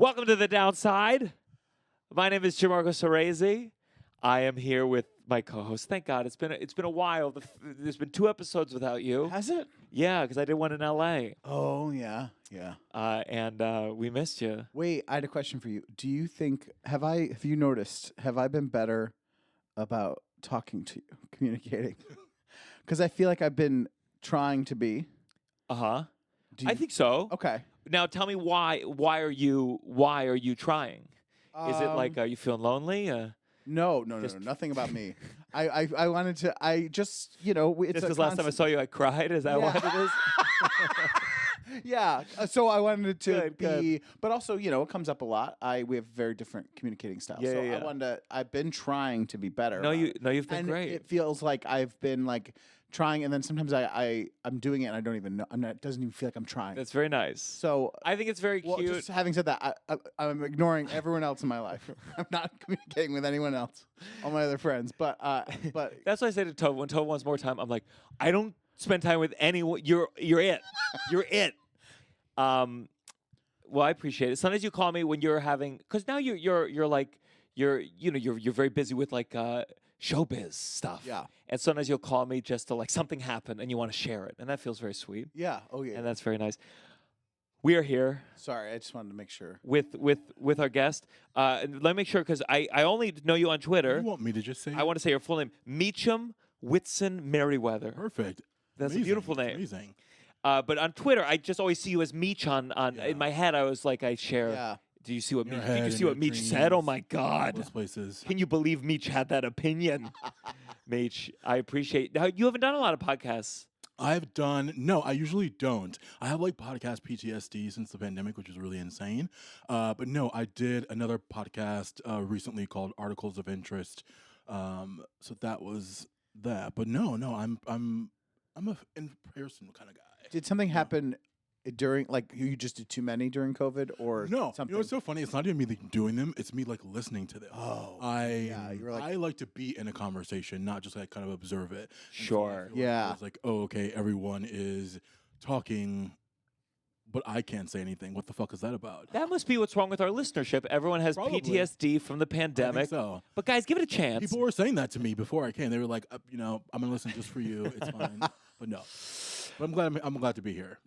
Welcome to the downside. My name is Gianmarco Soresi. I am here with my co-host. Thank God, it's been a while. There's been 2 episodes without you. Has it? Yeah, because I did one in L.A. Oh yeah. And we missed you. Wait, I had a question for you. Do you think have you noticed? Have I been better about talking to you, communicating? Because I feel like I've been trying to be. I think so. Okay. Now tell me why. Why are you trying? Is it like are you feeling lonely? No, nothing about me. I wanted to. I just it's Just because last time I saw you, I cried. Is that what it is? Yeah. So I wanted to Good. but also it comes up a lot. We have very different communicating styles. Yeah, so yeah. I wanted to. I've been trying to be better. No, about you. it. No, you've been And great. it feels like I've been like trying, and then sometimes I'm doing it and I don't even know. It doesn't even feel like I'm trying. That's very nice. So I think it's very well, cute. just having said that, I'm ignoring everyone else in my life. I'm not communicating with anyone else, all my other friends. But That's why I say to Tove, when Tove wants more time, I'm like, I don't spend time with anyone. You're it. You're it. Well, I appreciate it. Sometimes you call me when you're having, because now you're like you're very busy with like showbiz stuff. Yeah. And sometimes you'll call me just to like something happened and you want to share it, and that feels very sweet. yeah, oh yeah. And that's very nice. We are here Sorry, I just wanted to make sure. with our guest. And let me make sure, because I only know you on Twitter. You want me to just say? I want to say your full name: Meecham, Whitson, Meriweather. Perfect. That's Amazing. a beautiful name. Amazing. But on Twitter, I just always see you as Meech on Yeah. in my head. I was like, I share. Yeah. Do you see what Your Meech? head Did you and see what your Meech said? Oh dreams. my God! Those places. Can you believe Meech had that opinion? Meech, I appreciate. Now you haven't done a lot of podcasts. No, I usually don't. I have like podcast PTSD since the pandemic, which is really insane. But no, I did another podcast recently called Articles of Interest. So that was that. But no, I'm a in-person kind of guy. Did something happen during, like, you just did too many during COVID, or No, something? you know what's so funny? It's not even me like, doing them. It's me like listening to them. Oh, I you were like- I like to be in a conversation, not just like kind of observe it. And so I Sure. feel Yeah. It's like, oh, okay, everyone is talking, but I can't say anything. What the fuck is that about? That must be what's wrong with our listenership. Everyone has Probably. PTSD from the I think pandemic. so. But guys, give it a chance. People were saying that to me before I came. They were like, I'm gonna listen just for you. It's fine. But no. But I'm glad to be here.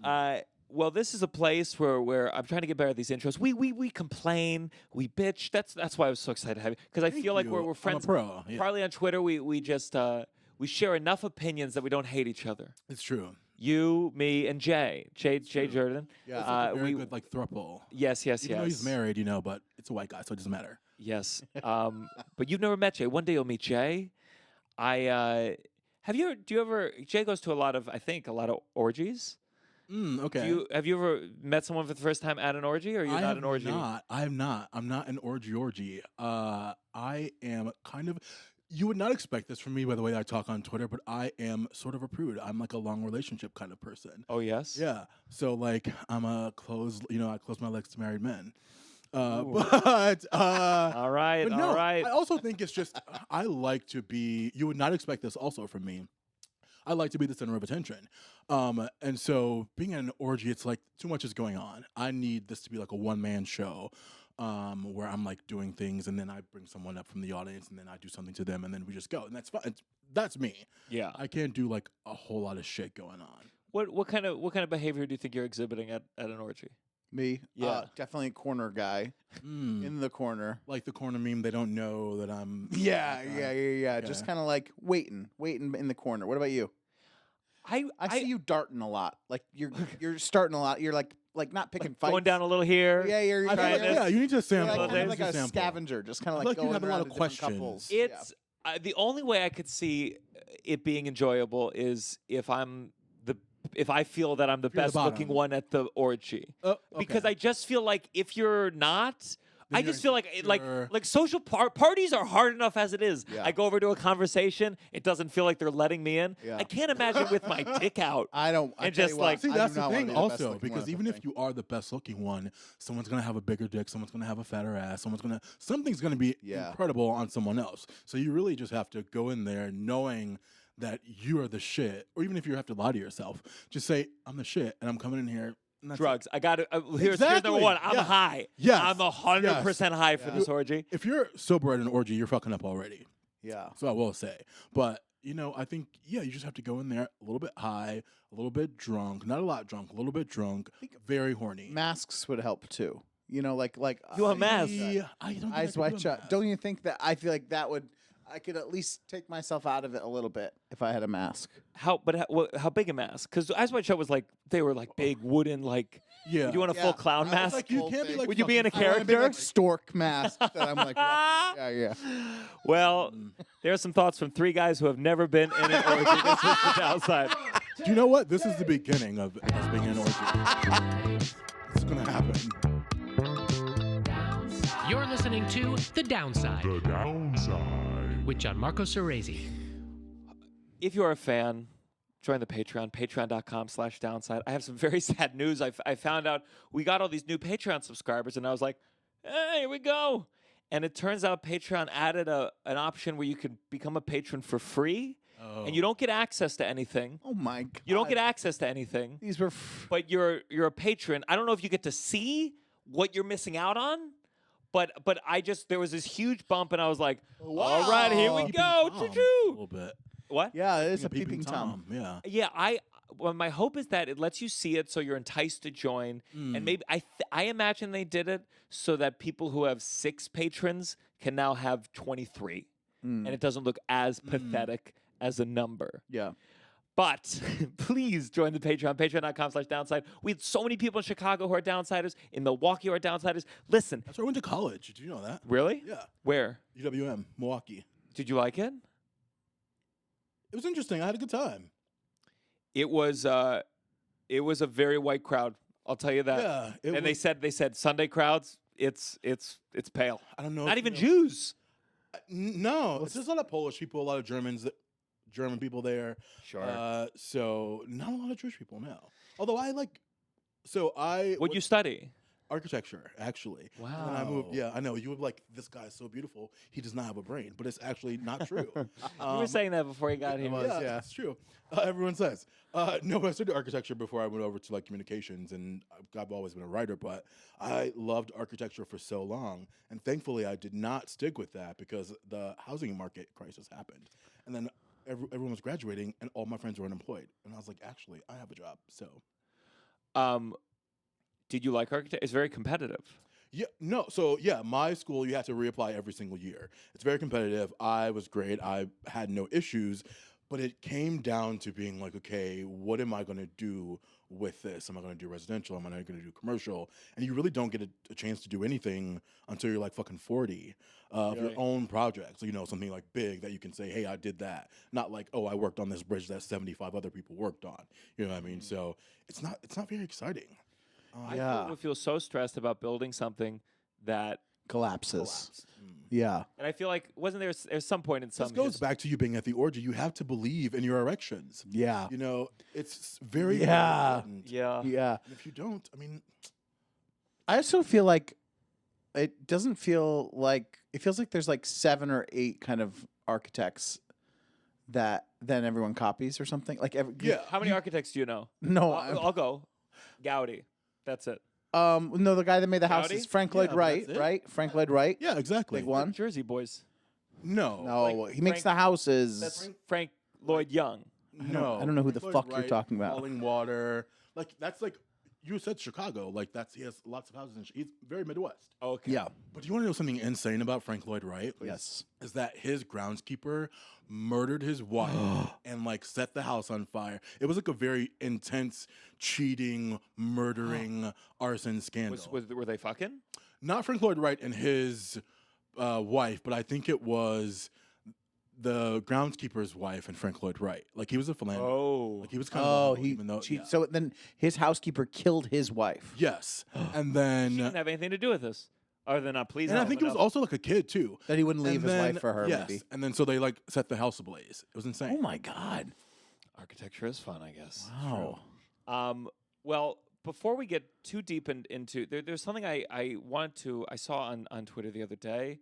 Well, this is a place where I'm trying to get better at these intros. We complain, we bitch. That's why I was so excited to have you, because I Thank feel like you. we're I'm a friends. pro, yeah. Partly on Twitter, we just we share enough opinions that we don't hate each other. It's true. You, me, and Jay Jordan. Yeah. It's like a very we good like throuple. yes. Even though he's married, but it's a white guy, so it doesn't matter. Yes. But you've never met Jay. One day you'll meet Jay. Jay goes to a lot of orgies. Okay. Have you ever met someone for the first time at an orgy, or you're not an orgy? I am not. I'm not an orgy. I am kind of. You would not expect this from me by the way I talk on Twitter, but I am sort of a prude. I'm like a long relationship kind of person. Oh yes. Yeah. So like I'm a closed. I close my legs to married men. Ooh. But All right. but no, all right. I also think it's just I like to be. You would not expect this also from me. I like to be the center of attention. And so being in an orgy, it's like too much is going on. I need this to be like a one-man show where I'm like doing things and then I bring someone up from the audience and then I do something to them and then we just go. And that's fine. That's me. Yeah. I can't do like a whole lot of shit going on. What kind of behavior do you think you're exhibiting at an orgy? Me? Yeah. Definitely a corner guy. In the corner. Like the corner meme, they don't know that I'm... Yeah. Just kind of like waiting in the corner. What about you? I see you darting a lot. Like you're starting a lot. You're like not picking fights. Going down a little here. Yeah, you're I feel trying like, to. yeah, you need to You're sample. like, kind of like You a need to sample. scavenger, just kind of I like feel like going you have a lot around of to different questions. couples. It's the only way I could see it being enjoyable is if I feel that I'm the If you're the best looking bottom. one at the orgy. Okay. Because I just feel like if you're not, Then I you're just feel like insecure. social parties are hard enough as it is. Yeah. I go over to a conversation, it doesn't feel like they're letting me in. Yeah. I can't imagine with my dick out. I don't. I And tell just you what, like- See, I do that's the not wanna thing be the best also, looking one because at even the if thing. you are the best looking one, someone's going to have a bigger dick, someone's going to have a fatter ass, something's going to be Yeah. incredible on someone else. So you really just have to go in there knowing that you are the shit, or even if you have to lie to yourself, just say, I'm the shit, and I'm coming in here And that's Drugs. I got to. Here's number Exactly. one. I'm Yeah. high. Yes. I'm 100% high for Yeah. this orgy. If you're sober at an orgy, you're fucking up already. Yeah. So I will say. But, I think, you just have to go in there a little bit high, a little bit drunk, not a lot drunk, a little bit drunk, very horny. Masks would help too. You want a mask? I don't think I Eyes could wide do a shut. mask. Don't you think that? I feel like that would. I could at least take myself out of it a little bit if I had a mask. How big a mask? Because Eyes Wide Shut was like they were like big wooden like. Yeah. You want a Yeah. full clown I was mask? Like, you Full can't be thing. like. Would you be in a fucking- I wanna be character? like stork mask that I'm like. Yeah. Well, there are some thoughts from three guys who have never been in an orgy. This is the downside. Do you know what? This is the beginning of us being in an orgy. It's going to happen. You're listening to The Downside The Downside. with Gianmarco Soresi. If you're a fan, join the Patreon, patreon.com/downside. I have some very sad news. I found out we got all these new Patreon subscribers, and I was like, hey, here we go. And it turns out Patreon added an option where you could become a patron for free, and you don't get access to anything. Oh my god. You don't get access to anything, These were. but you're a patron. I don't know if you get to see what you're missing out on, but there was this huge bump, and I was like, all right, here we Peeping go. Tom, a Choo-choo. little bit. What? Yeah, it is a Peeping peeping tom. Yeah. Yeah, well, my hope is that it lets you see it, so you're enticed to join. And maybe I imagine they did it so that people who have 6 patrons can now have 23, and it doesn't look as pathetic as a number. Yeah. But please join the Patreon, patreon.com/downside. We had so many people in Chicago who are downsiders, in Milwaukee who are downsiders. Listen, That's where I went to college. Did you know that? really? Yeah. Where? UWM, Milwaukee. Did you like it? It was interesting. I had a good time. It was a very white crowd. I'll tell you that. Yeah. It And was, they said Sunday crowds, it's pale. I don't know. Not if you even know- Jews. No, it's just a lot of Polish people, a lot of German people there. Sure. So not a lot of Jewish people now. Although I What'd you study? architecture, actually. And then I Wow. moved. Yeah, I know. You would like, this guy is so beautiful. He does not have a brain, but it's actually not true. You were saying that before you got here. Yeah, it's true. Everyone says. No, but I studied architecture before I went over to like communications, and I've always been a writer, but I loved architecture for so long, and thankfully I did not stick with that because the housing market crisis happened, and then everyone was graduating, and all my friends were unemployed, and I was like, actually, I have a job, so. Did you like architecture? It's very competitive. Yeah, no. So yeah, my school, you have to reapply every single year. It's very competitive. I was great. I had no issues, but it came down to being like, okay, what am I going to do with this? Am I going to do residential? Am I going to do commercial? And you really don't get a chance to do anything until you're like fucking 40 of your own projects. Something like big that you can say, hey, I did that. Not like, oh, I worked on this bridge that 75 other people worked on. You know what I mean? So it's not very exciting. I feel so stressed about building something that Collapses. Yeah. and I feel like wasn't there's some point in some This goes back to you being at the orgy. You have to believe in your erections. Yeah. It's very Yeah. important. Yeah. Yeah. And if you don't, I mean, I also feel like it doesn't feel like it feels like there's like 7 or 8 kind of architects that then everyone copies or something. Like yeah. How many architects do you know? No, I'll go. Gaudi. That's it. no, the guy that made the house Gaudi? is Frank Lloyd Yeah, but Wright, that's it. right? Frank Lloyd Wright. Yeah, exactly. Big one. Jersey boys. No. No, Like he makes Frank- the houses. That's Frank Lloyd Young. No. I don't know who the Floyd fuck you're Wright, talking about. Falling Water. Like, that's like, you said Chicago. Like, he has lots of houses. He's very Midwest. Okay. Yeah. But do you want to know something insane about Frank Lloyd Wright? Yes. Is that his groundskeeper murdered his wife and like set the house on fire. It was like a very intense, cheating, murdering, arson scandal. Were they fucking? Not Frank Lloyd Wright and his wife, but I think it was the groundskeeper's wife and Frank Lloyd Wright. Like, he was a philanderer. Oh. Like, he was kind Oh, of even though yeah. So then his housekeeper killed his wife. Yes. And She then didn't have anything to do with this, other than not pleasing. and I think it was also like a kid too. That he wouldn't leave And his then- wife for her. Yes. Maybe. And then so they like set the house ablaze. It was insane. Oh my god. architecture is fun, I guess. Wow. Well, before we get too deep into there's something I saw on Twitter the other day.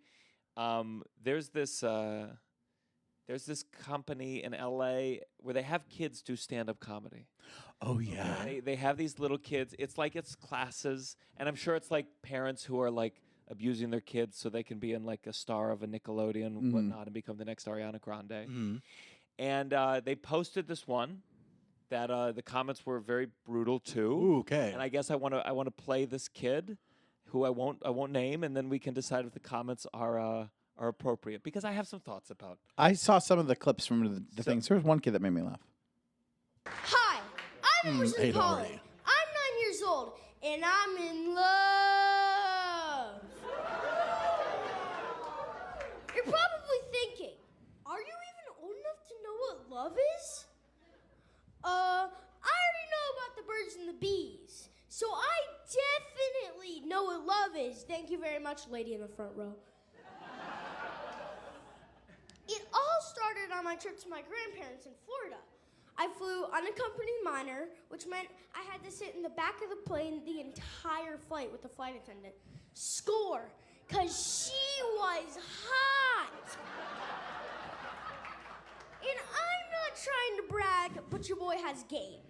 There's this company in LA where they have kids do stand-up comedy. Oh yeah. They have these little kids. It's like it's classes, and I'm sure it's like parents who are like abusing their kids so they can be in like a star of a Nickelodeon and whatnot and become the next Ariana Grande. Mhm. And they posted this one that the comments were very brutal too. Ooh, okay. And I guess I want to play this kid, who I won't name, and then we can decide if the comments are appropriate, because I have some thoughts about. I saw some of the clips from the things. There was one kid that made me laugh. Hi, I'm Emerson hate Polly. already. I'm 9 years old, and I'm in love. You're probably thinking, are you even old enough to know what love is? I already know about the birds and the bees, so I definitely know what love is. Thank you very much, lady in the front row. It all started on my trip to my grandparents in Florida. I flew unaccompanied minor, which meant I had to sit in the back of the plane the entire flight with the flight attendant. Score, 'cause she was hot. And I'm not trying to brag, but your boy has game.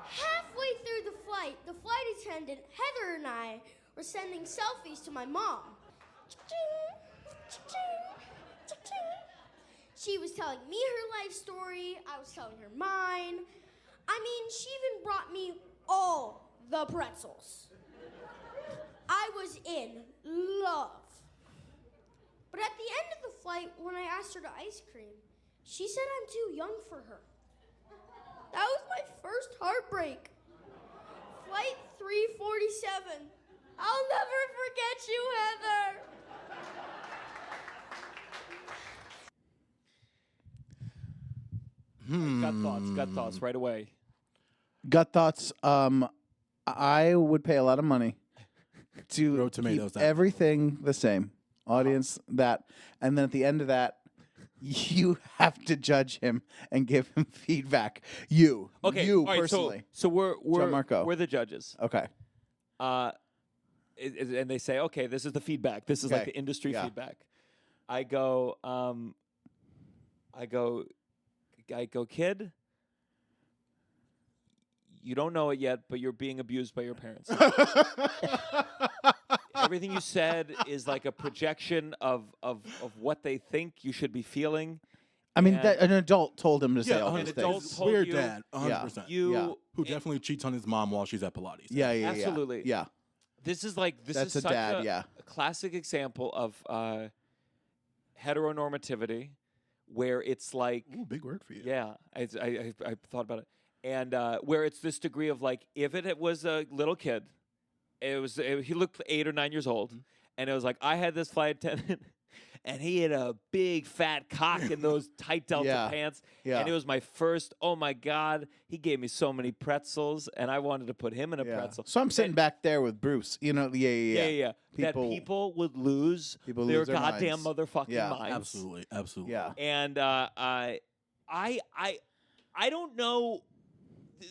Halfway through the flight attendant, Heather, and I were sending selfies to my mom. She was telling me her life story. I was telling her mine. I mean, she even brought me all the pretzels. I was in love. But at the end of the flight, when I asked her to ice cream, she said I'm too young for her. That was my first heartbreak. Flight 347. I'll never forget you, Heather. Gut thoughts right away. Gut thoughts. I would pay a lot of money to Throw tomatoes keep at me. everything the same. Audience that, and then at the end of that, you have to judge him and give him feedback. You, Okay, you all right, personally. So we're Gianmarco. we're the judges. Okay. And they say, okay, this is the feedback. This is like Okay, the industry yeah. feedback. I go, kid. You don't know it yet, but you're being abused by your parents. Everything you said is like a projection of what they think you should be feeling. I mean, And that, an adult told him to say all an these adult things. told weird you- dad, 100%. You Yeah. Who definitely cheats on his mom while she's at Pilates. Yeah, Absolutely. Yeah. This is like That's is a such dad, yeah. a classic example of heteronormativity, where it's like, Ooh, big word for you. yeah, I thought about it, and where it's this degree of like, if it was a little kid, he looked 8 or 9 years old, and it was like, I had this flight attendant. And he had a big fat cock in those tight Delta Yeah. pants. Yeah. And it was my first, oh my God, he gave me so many pretzels, and I wanted to put him in a Yeah. pretzel. So I'm sitting And- back there with Bruce. You know, Yeah. That people would lose People their lose their goddamn minds. motherfucking Yeah. minds. Absolutely. Yeah. And I don't know.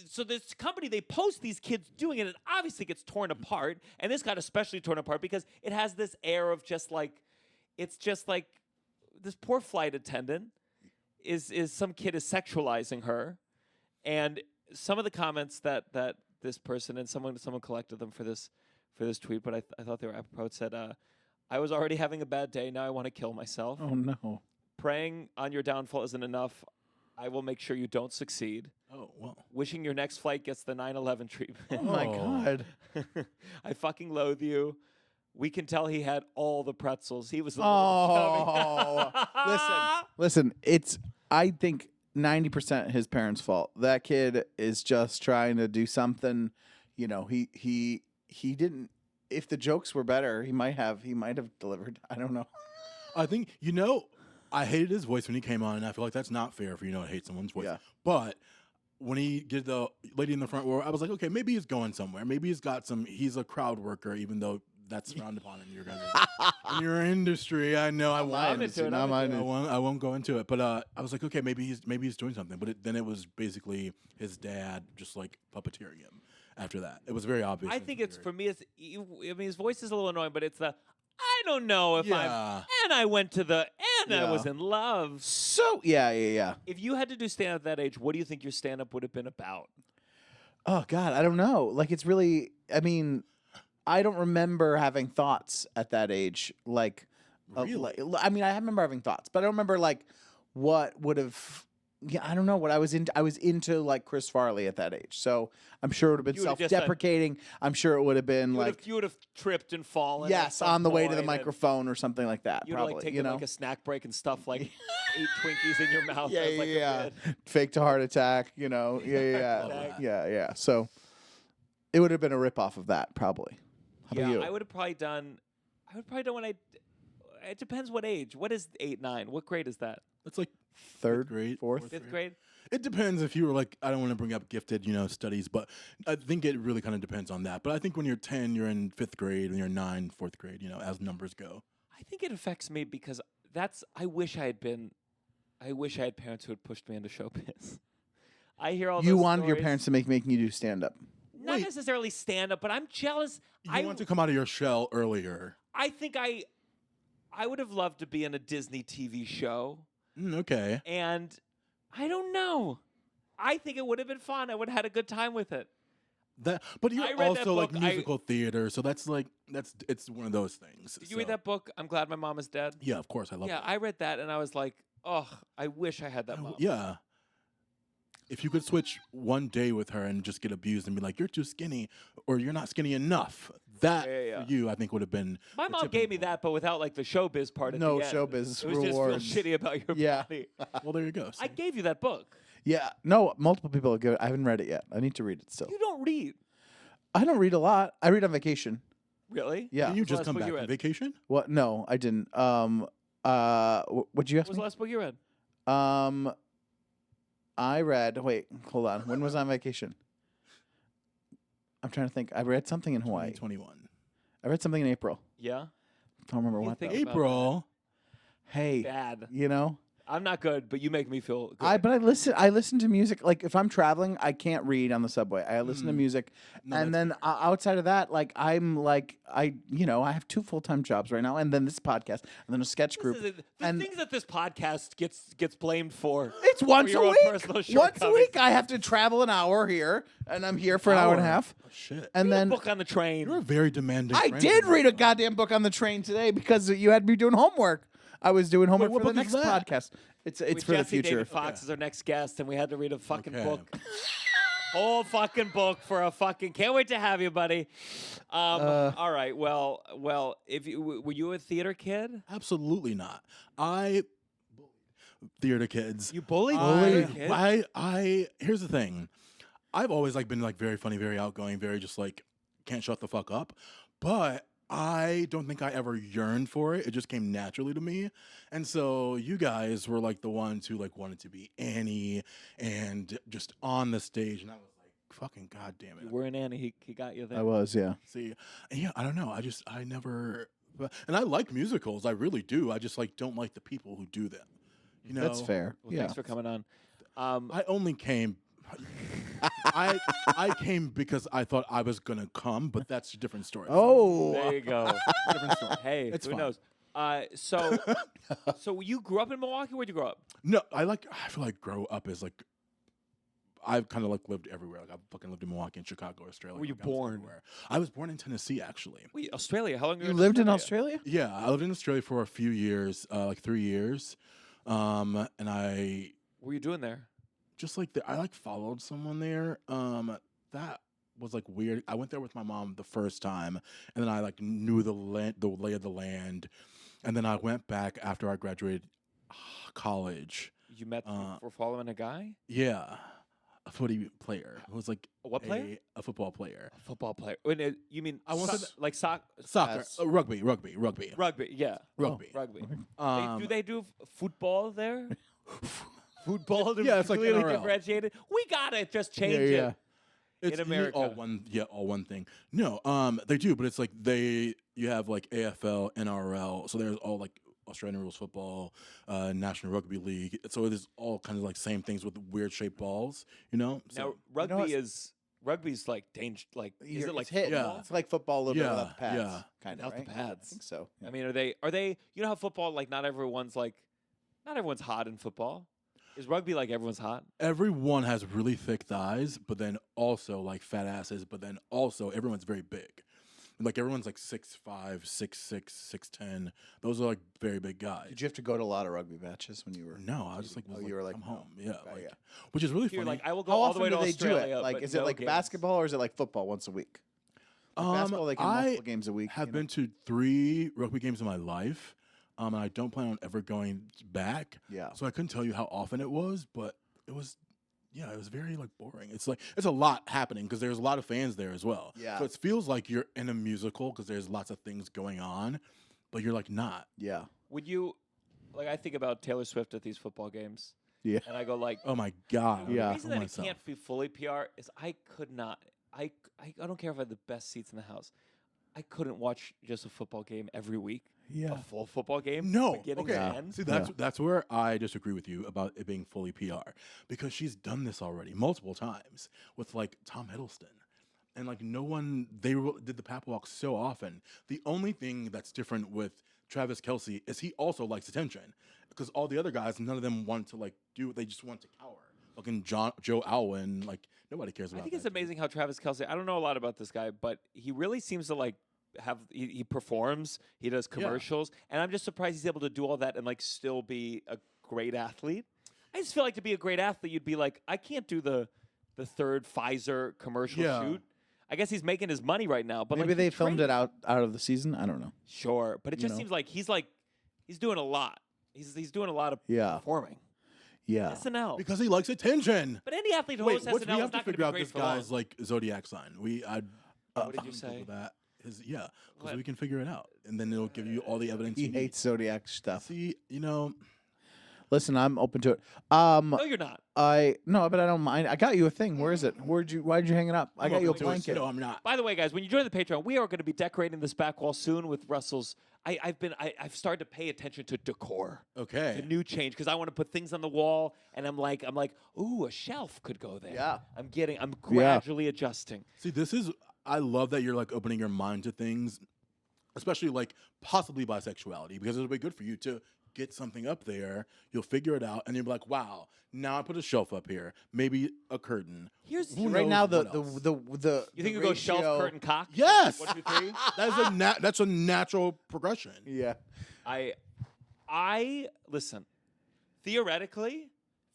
So this company, they post these kids doing it, and obviously gets torn apart. And this got especially torn apart because it has this air of just like, it's just like this poor flight attendant is some kid is sexualizing her, and some of the comments that this person and someone collected them for this tweet, but I thought they were apropos. It said, "I was already having a bad day. Now I want to kill myself. Oh no. Praying on your downfall isn't enough. I will make sure you don't succeed. Oh, well. Wishing your next flight gets the 9/11 treatment. Oh my Oh. God. I fucking loathe you. We can tell he had all the pretzels. He was a Oh, little chubby. listen. It's I think 90% his parents' fault. That kid is just trying to do something. You know, he didn't. If the jokes were better, he might have delivered. I don't know. I think, I hated his voice when he came on, and I feel like that's not fair for, to hate someone's voice. Yeah. But when he did the lady in the front row, I was like, okay, maybe he's going somewhere. Maybe he's a crowd worker, even though that's frowned upon in your guys' in your industry. I know I I'm into it. Not mine. I won't go into it, but I was like, okay, maybe he's doing something. But then it was basically his dad just like puppeteering him. After that, it was very obvious. I think it's for me. His voice is a little annoying, but it's the I don't know if Yeah. and I went to the and I Yeah. was in love. So yeah. If you had to do stand up at that age, what do you think your stand up would have been about? Oh God, I don't know. Like it's really. I mean, I don't remember having thoughts at that age. Like, Really? I mean, I remember having thoughts, but I don't remember like what would have. Yeah, I don't know what I was into. I was into like Chris Farley at that age, so I'm sure it would have been You would've just done- self-deprecating. I'm sure it would have been like You would have tripped and fallen. at yes, some on the way to the point, and microphone or something like that. You'd have Probably, like taken you know, like a snack break and stuff like 8 Twinkies in your mouth. yeah, as, like, a yeah, bit. faked a heart attack. You know, yeah. So it would have been a rip off of that, probably. How about you? I would have probably done. When I. It depends what age. What is 8, 9? What grade is that? It's like Third, grade, fourth. Fifth grade. It depends if you were like, I don't want to bring up gifted, studies, but I think it really kind of depends on that. But I think when you're 10, you're in 5th grade. When you're 9, 4th grade, as numbers go. I think it affects me because I wish I had parents who had pushed me into showbiz. I hear all You those wanted your stories. parents to making you do stand up. Not Wait. necessarily stand up, but I'm jealous. You want to come out of your shell earlier. I think I would have loved to be in a Disney TV show, Okay. and I don't know. I think it would have been fun. I would have had a good time with it. But I you're read that also like book. musical theater, so it's one of those things. Did you read that book? I'm Glad My Mom Is Dead. Yeah, of course, I love Yeah, it. I read that, and I was like, oh, I wish I had that mom. Yeah. If you could switch one day with her and just get abused and be like, you're too skinny or you're not skinny enough, that Yeah. for you, I think would have been. My the mom tipping gave me point. that, but without like the showbiz part at No the end. showbiz It was rewards. just real shitty about your Yeah. body. Well, there you go. I see? gave you that book. Yeah, no, multiple people have given it. I haven't read it yet. I need to read it still. You don't read. I don't read a lot. I read on vacation. Really? Yeah. Didn't you What's the just last come book back you from read? vacation? What? No, I didn't. What'd you What ask was me? the last book you read? I read. Wait, hold on. When was I on vacation? I'm trying to think. I read something in Hawaii. 2021. I read something in April. Yeah. I don't remember You what. think Though. about April. Hey, Bad. you know. I'm not good, but you make me feel good. I listen to music. Like if I'm traveling, I can't read on the subway. I listen to music, No, and then outside of that, like I'm like I have 2 full-time jobs right now, and then this podcast, and then a sketch group. the and things that this podcast gets blamed for. it's once your a own week. personal Once a shortcomings. week, I have to travel an hour here, and I'm here for an hour and a half. Oh, shit. And Read a then book on the train. You're a very demanding I friend did of mine. read a goddamn book on the train today because you had me doing homework. I was doing homework what for the book is next that? podcast. It's With for the Jesse future. David Fox is our next guest, and we had to read a fucking Okay. book. Whole fucking book for a fucking. Can't wait to have you, buddy. All right. Well. If you were you a theater kid? Absolutely not. I theater kids. You bullied I, theater kids? I here's the thing. I've always like been like very funny, very outgoing, very just like can't shut the fuck up. But I don't think I ever yearned for it. It just came naturally to me. And so you guys were like the ones who like wanted to be Annie and just on the stage. And I was like, fucking goddamn You it. were an Annie. He got you there. I was, yeah. See, yeah, I don't know. I never, and I like musicals. I really do. I just like don't like the people who do them. You know, That's fair. Well, yeah. Thanks for coming on. I only came. I came because I thought I was gonna come, but that's a different story. Oh, There you go. different story. Hey, It's who fine. knows? So you grew up in Milwaukee? Where'd you grow up? No, I feel like grow up is like. I've kind of like lived everywhere. Like I fucking lived in Milwaukee and Chicago, Australia. Were you Like, I was born? everywhere. I was born in Tennessee, actually. Wait, Australia. How long you lived in Australia? Yeah, I lived in Australia for a few years, like 3 years, and I What were you doing there? just like I like followed someone there. That was like weird. I went there with my mom the first time, and then I like knew the lay of the land, and then I went back after I graduated college. You met for following a guy? Yeah, a footy player who was like A what player? a football player. A football player. Wait, you mean I wanted to- like soccer? Soccer, Yes. rugby. Rugby, yeah. Rugby. Rugby. Um, Do they do football there? Football? Yeah, it's like clearly NRL. differentiated. We gotta just change yeah. it. It's in America. all one thing. No, they do, but it's like you have like AFL, NRL, so there's all like Australian rules football, National Rugby League. So it is all kind of like same things with weird shaped balls, you know. So Now, rugby what? is rugby's like danger. Like, is it like it's hit? football? It's like football a little bit Yeah, without the pads. yeah. Kind of, Without right? the pads. I think so. I mean, are they? You know how football, like, not everyone's hot in football. Is rugby like everyone's hot? Everyone has really thick thighs, but then also like fat asses, but then also everyone's very big. Like everyone's like 6'5", 6'6", 6'10". Those are like very big guys. Did you have to go to a lot of rugby matches when you were? No, I was just like, you were like, I'm no. home. Yeah, Okay, like, yeah. which is really You're funny. like, I will go How all the often way do to they Australia. do it? Like, but is it no like games. basketball or is it like football once a week? Like basketball, they can multiple games a week. have you know? been to 3 rugby games in my life, and I don't plan on ever going back. Yeah. So I couldn't tell you how often it was, but it was, yeah, it was very like boring. It's like it's a lot happening because there's a lot of fans there as well. Yeah. So it feels like you're in a musical because there's lots of things going on, but you're like not. Yeah. Would you, like, I think about Taylor Swift at these football games, Yeah. and I go like, Oh my god. Yeah. The reason that it Myself. can't be fully PR is I could not. I don't care if I had the best seats in the house. I couldn't watch just a football game every week. Yeah. A full football game. No. beginning Okay. to end. See, that's where I disagree with you about it being fully PR because she's done this already multiple times with like Tom Hiddleston. And like no one, did the Pap Walk so often. The only thing that's different with Travis Kelce is he also likes attention because all the other guys, none of them want to like do it. They just want to cower. Fucking Joe Alwyn, like nobody cares about. I think that it's dude. amazing how Travis Kelce. I don't know a lot about this guy, but he really seems to like have. He performs. He does commercials, and I'm just surprised he's able to do all that and like still be a great athlete. I just feel like to be a great athlete, you'd be like, I can't do the third Pfizer commercial Yeah. shoot. I guess he's making his money right now, but Maybe like, they he filmed trained- it out of the season. I don't know. Sure, but it You just know? seems like he's doing a lot. He's doing a lot of Yeah. performing. Yeah. SNL. Because he likes attention. But any athlete who Wait, hosts what, SNL we is have to not going to figure be out great this for long. guy's like zodiac sign. What did you say? That because because What? we can figure it out, and then it'll give you all the evidence. He you need. hates zodiac stuff. See, Listen, I'm open to it. No, you're not. But I don't mind. I got you a thing. Where is it? Why'd you hang it up? I I'm got you a open to it. blanket. No, I'm not. By the way, guys, when you join the Patreon, we are going to be decorating this back wall soon with Russell's. I've started to pay attention to decor. Okay. The new change because I want to put things on the wall, and I'm like, ooh, a shelf could go there. Yeah. I'm gradually adjusting. See, I love that you're like opening your mind to things, especially like possibly bisexuality, because it'll be good for you to get something up there. You'll figure it out, and you'll be like, wow, now I put a shelf up here, maybe a curtain. Here's Who Right knows now, what else? you think you go shelf, curtain, cock? Yes. 1, 2, 3. That's a natural progression. Yeah. I listen. Theoretically,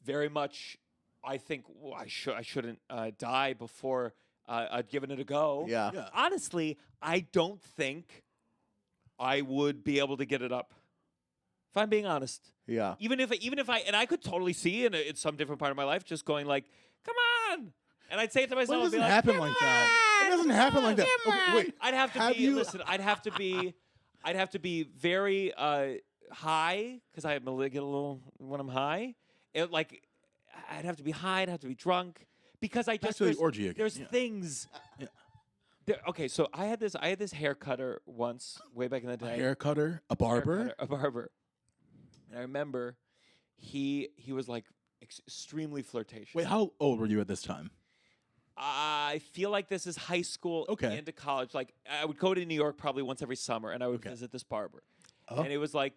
very much. I think I shouldn't die before I'd given it a go. Yeah. Yeah. Honestly, I don't think I would be able to get it up. If I'm being honest, Yeah. even if I and I could totally see in some different part of my life just going like, "Come on," and I'd say it to myself. Well, it and be doesn't like, happen "Come like that. It doesn't happen like that. Come Okay, on." wait. I'd have to Have be. you- Listen, I'd have to be very high because I get a little when I'm high. I'd have to be high. I'd have to be drunk because I Back just to the there's, orgy again, there's yeah. things. Yeah. Okay, so I had this hair cutter once way back in the A day. hair cutter, a barber. A barber. And I remember he was like extremely flirtatious. Wait, how old were you at this time? I feel like this is high school Okay. into college. Like I would go to New York probably once every summer, and I would Okay. visit this barber. Oh. And it was a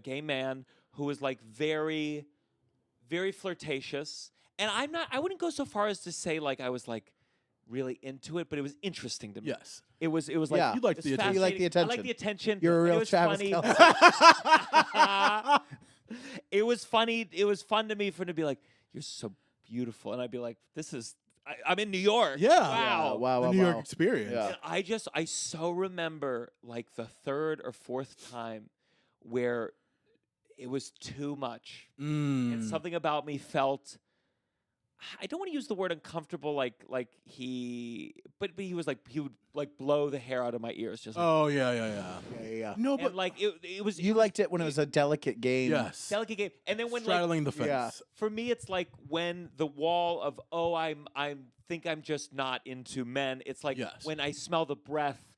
gay man who was like very, very flirtatious. And I wouldn't go so far as to say like I was like really into it, but it was interesting to me. Yes. It was like Yeah. You liked it's the attention. You like the fascinating. I like attention. the attention. You're a and real it was Travis funny. Kelce. It was funny. It was fun to me for him to be like, "You're so beautiful," and I'd be like, "This is." I'm in New York. Yeah. Wow. Wow. The Wow. New wow. York experience. Yeah. And I so remember like the third or fourth time where it was too much, and Mm. something about me felt. I don't want to use the word uncomfortable, but he was like he would like blow the hair out of my ears, just like, Oh yeah. Yeah. No, and but like it was You liked it when it was a delicate game. yes, delicate game, and then when like straddling the fence. Yeah. for me, it's like when the wall of I think I'm just not into men. It's like Yes. when I smell the breath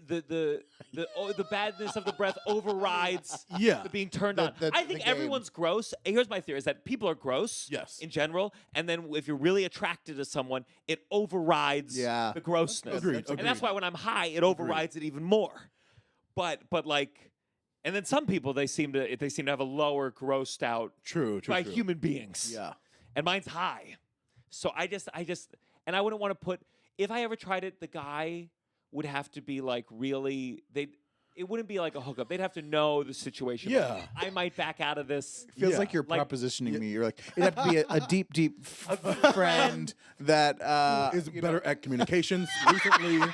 the badness of the breath overrides Yeah. the being turned on. I think game. everyone's gross. Here's my theory: is that people are gross, Yes. in general, and then if you're really attracted to someone, it overrides Yeah. the grossness. Agreed, And that's agreed. why when I'm high, it overrides it even more. But like, and then some people they seem to have a lower grossed out True. by human beings. Yeah. And mine's high. So I just, and I wouldn't want to put, if I ever tried it, the guy would have to be like really, it wouldn't be like a hookup. They'd have to know the situation. Yeah. I might back out of this. Feels Yeah. like you're Like- propositioning me. You're like, it'd have to be a deep friend that Is better at communications recently. They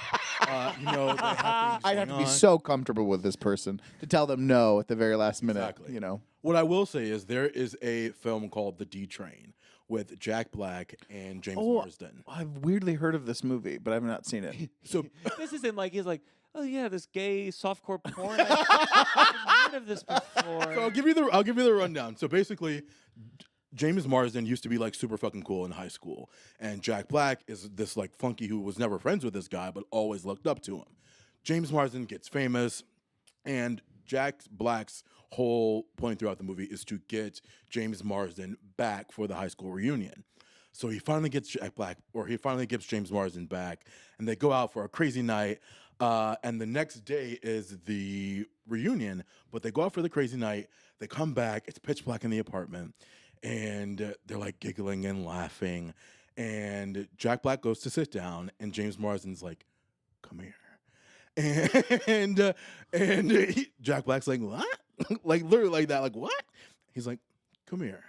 have things I'd have going to be on. so comfortable with this person to tell them no at the very last minute. Exactly. You know. What I will say is there is a film called The D Train with Jack Black and James Marsden. I've weirdly heard of this movie, but I've not seen it. So This isn't like, he's like, oh yeah, this gay softcore porn. I've heard of this before. I'll give you the rundown. So basically, James Marsden used to be like super fucking cool in high school, and Jack Black is this like funky who was never friends with this guy but always looked up to him. James Marsden gets famous, and Jack Black's whole point throughout the movie is to get James Marsden back for the high school reunion. So he finally gets James Marsden back, and they go out for a crazy night. And the next day is the reunion, but they go out for the crazy night. They come back. It's pitch black in the apartment, and they're like giggling and laughing. And Jack Black goes to sit down, and James Marsden's like, "Come here." And Jack Black's like, "What?" Like literally like that. Like, "What?" He's like, "Come here."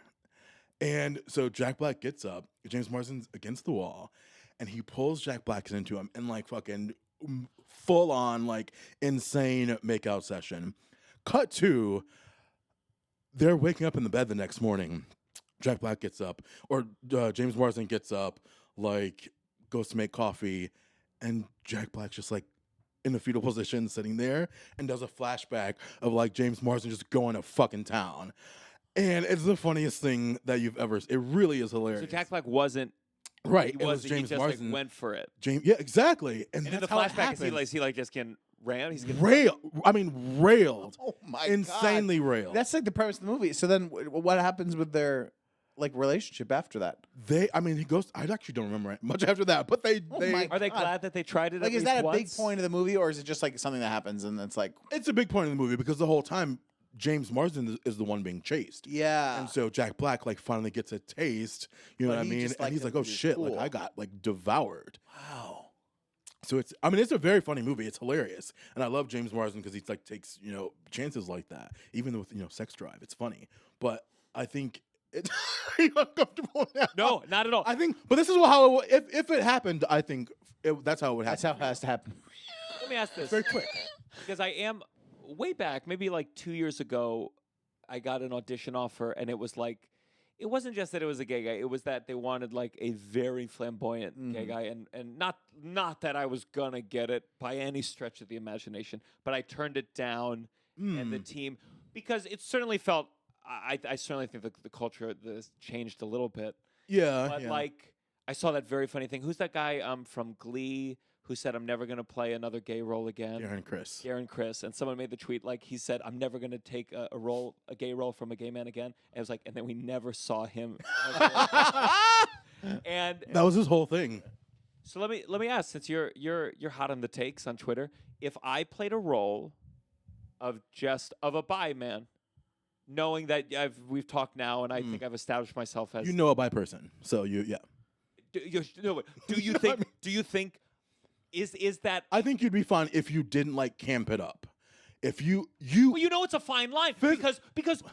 And so Jack Black gets up. James Marsden's against the wall, and he pulls Jack Black into him and like fucking full on like insane makeout session. Cut to, they're waking up in the bed the next morning. Jack Black gets up, or James Marsden gets up, like goes to make coffee, and Jack Black's just like in the fetal position sitting there and does a flashback of like James Marsden just going to fucking town. And it's the funniest thing that you've ever. It really is hilarious. So Jack Black wasn't. right? He It was was. James He just Marsden. like went for it. James, yeah, exactly. And And in that's the how it flashback, is happens. he like just getting rammed? He's getting railed. Oh my Insanely railed. That's like the premise of the movie. So then, what happens with their like relationship after that? He goes. I actually don't remember much after that, but they. my Are they God. glad that they tried it? Like, at is least that a big once? point of the movie, or is it just like something that happens and it's like, It's a big point in the movie because the whole time James Marsden is the one being chased. yeah, And so Jack Black like finally gets a taste, you know But what I he mean? just And liked he's him like, "Oh because he was shit, cool." like I got like devoured." wow. So it's a very funny movie. It's hilarious. And I love James Marsden because he like takes, chances like that. Even with, sex drive. It's funny. But I think it's are you uncomfortable now? No, not at all. I think but this is how if it happened, I think that's how it would happen. That's how it has to happen. Let me ask this. Very quick. Because I am way back, maybe like 2 years ago, I got an audition offer, and it was like, it wasn't just that it was a gay guy; it was that they wanted like a very flamboyant gay guy, and not that I was gonna get it by any stretch of the imagination, but I turned it down, and the team, because it certainly felt. I certainly think the culture has changed a little bit, Yeah. but yeah. like I saw that very funny thing. Who's that guy from Glee who said, "I'm never going to play another gay role again"? Aaron Chris. Garen Chris, and someone made the tweet like he said, "I'm never going to take a gay role from a gay man again." And it was like, and then we never saw him. And That was his whole thing. so let me ask, since you're hot on the takes on Twitter, if I played a role of a bi man, knowing that we've talked now, and I think I've established myself as You know a bi person. So yeah. Do you think is that? I think you'd be fine if you didn't like camp it up. If you Well, it's a fine line because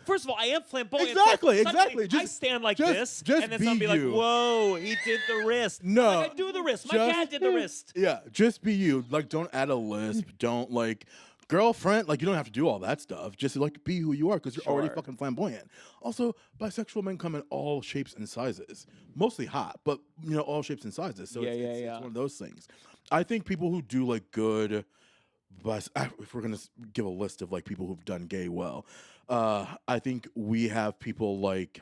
first of all, I am flamboyant. so Exactly, suddenly exactly. I Just- stand like just- this, just and then be somebody you. like, "Whoa, he did the wrist." I'm No, like, I do the wrist. My just- dad did the wrist. Yeah, just be you. Like, don't add a lisp. Don't like girlfriend. Like, you don't have to do all that stuff. Just like be who you are because you're already Sure. fucking flamboyant. Also, bisexual men come in all shapes and sizes. Mostly hot, but all shapes and sizes. So it's one of those things. I think people who do like good. But if we're gonna give a list of like people who've done gay well, I think we have people like.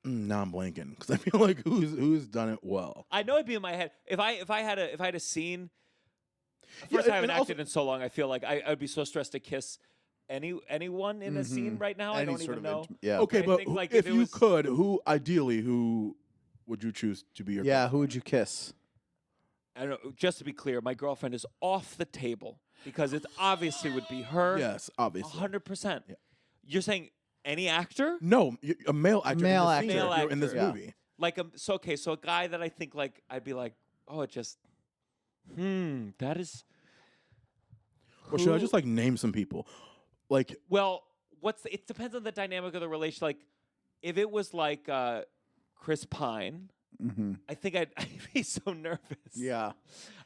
Now I'm blanking because I feel like who's done it well. I know it'd be in my head if I had a scene First, I haven't and also- acted in so long. I feel like I would be so stressed to kiss anyone in a scene right now. I Any don't sort even of know. yeah. Okay, I but think, like, if if it you was- could, who would you choose to be your Yeah, girlfriend? who would you kiss? I don't know. Just to be clear, my girlfriend is off the table because it obviously would be her. Yes, obviously. 100%. Yeah. You're saying any actor? No, a male actor Male in this actor. scene, Male if you're in this actor. Yeah. movie. Like so a guy that I think like I'd be like, oh, it just that is Or should I who- just like name some people? Like Well, it depends on the dynamic of the relation. Like if it was like Chris Pine, Mm-hmm. I think I'd be so nervous. Yeah,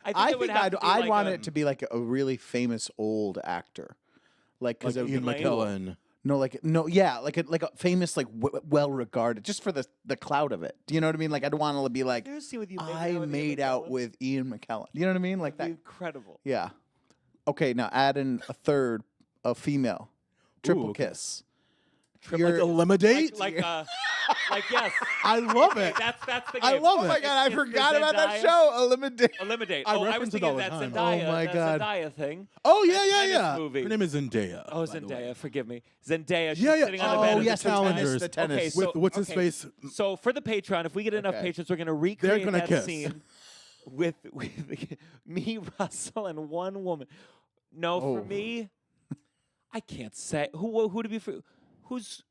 I think, I it would think have to be I'd like, want it to be like a really famous old actor, like because Ian like- McKellen. like a famous like well regarded, just for the clout of it. Do you know what I mean? Like I'd want to be like, Did you see with you I made out with Ian McKellen. You know what I mean? Like that. Incredible. Yeah. Okay, now add in a female, triple okay. kiss. Like You're- eliminate? Like yes. I love it. That's the game. I love Oh my it. god, I It's the forgot about that Zendaya- show. Eliminate. Eliminate. I I was reference it thinking all the that time. Zendaya. Oh my that God. Zendaya thing. Oh yeah, That yeah, tennis yeah. movie. Her name is Zendaya. Oh, by the way. Zendaya. Forgive me. Zendaya. She's Yeah, yeah. sitting on the bed. Oh of yes, the the challengers. tennis. The tennis. Okay, so- With what's his okay. face? So for the Patreon, if we get enough Okay. patrons, we're going to recreate gonna that kiss. scene with me, Russell, and one woman. No, for Oh. me, I can't say who to be for. Who's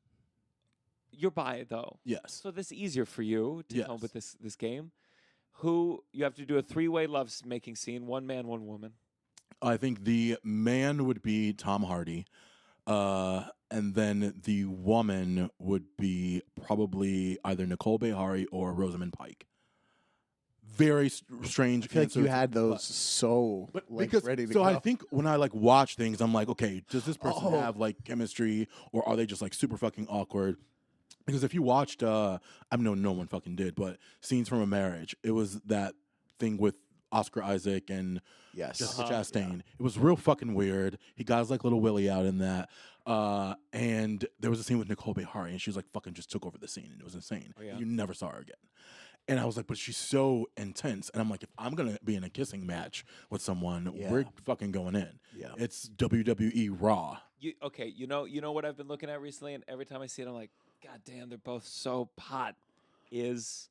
you're by it though. Yes. So this is easier for you to come up Yes. with this game. Who you have to do a 3-way love making scene, one man, one woman. I think the man would be Tom Hardy, and then the woman would be probably either Nicole Behari or Rosamund Pike. Very strange. I feel like answers, you had those but- so But like because ready to so go. I think when I like watch things, I'm like, okay, does this person Oh. have like chemistry, or are they just like super fucking awkward? Because if you watched, I know no one fucking did, but Scenes from a Marriage, it was that thing with Oscar Isaac and yes. Jessica Chastain. It was real fucking weird. He got his like little Willie out in that. And there was a scene with Nicole Behari, and she was like fucking just took over the scene, and it was insane. Oh, yeah. You never saw her again. And I was like, but she's so intense. And I'm like, if I'm gonna be in a kissing match with someone, Yeah. we're fucking going in. Yeah. It's WWE Raw. You know what I've been looking at recently, and every time I see it, I'm like, God damn, they're both so hot. Is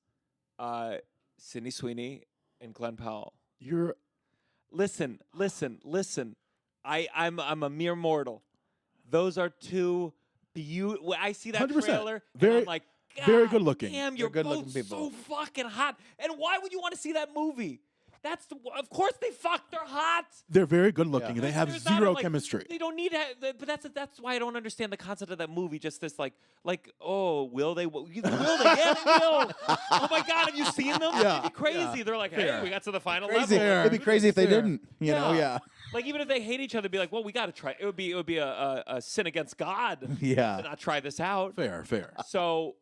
Sydney Sweeney and Glenn Powell. You're Listen. I'm a mere mortal. Those are two beautiful. I see that 100%. trailer, and Very- I'm like, God very good looking. Damn, They're you're good-looking both people. so fucking hot. And why would you want to see that movie? Of course they fucked. They're hot. they're very good looking, and they have There's not zero like- chemistry. They don't need to. But that's why I don't understand the concept of that movie. Just this like oh, will they? Will they? Yeah, they will. Oh my God, have you seen them? Yeah, It'd be crazy. yeah. They're like, hey, we got to the final Crazy. level. It'd be crazy if they Fair. didn't. You know, yeah. Like even if they hate each other, it'd be like, well, we got to try. It would be a sin against God to Yeah. not try this out. Fair. So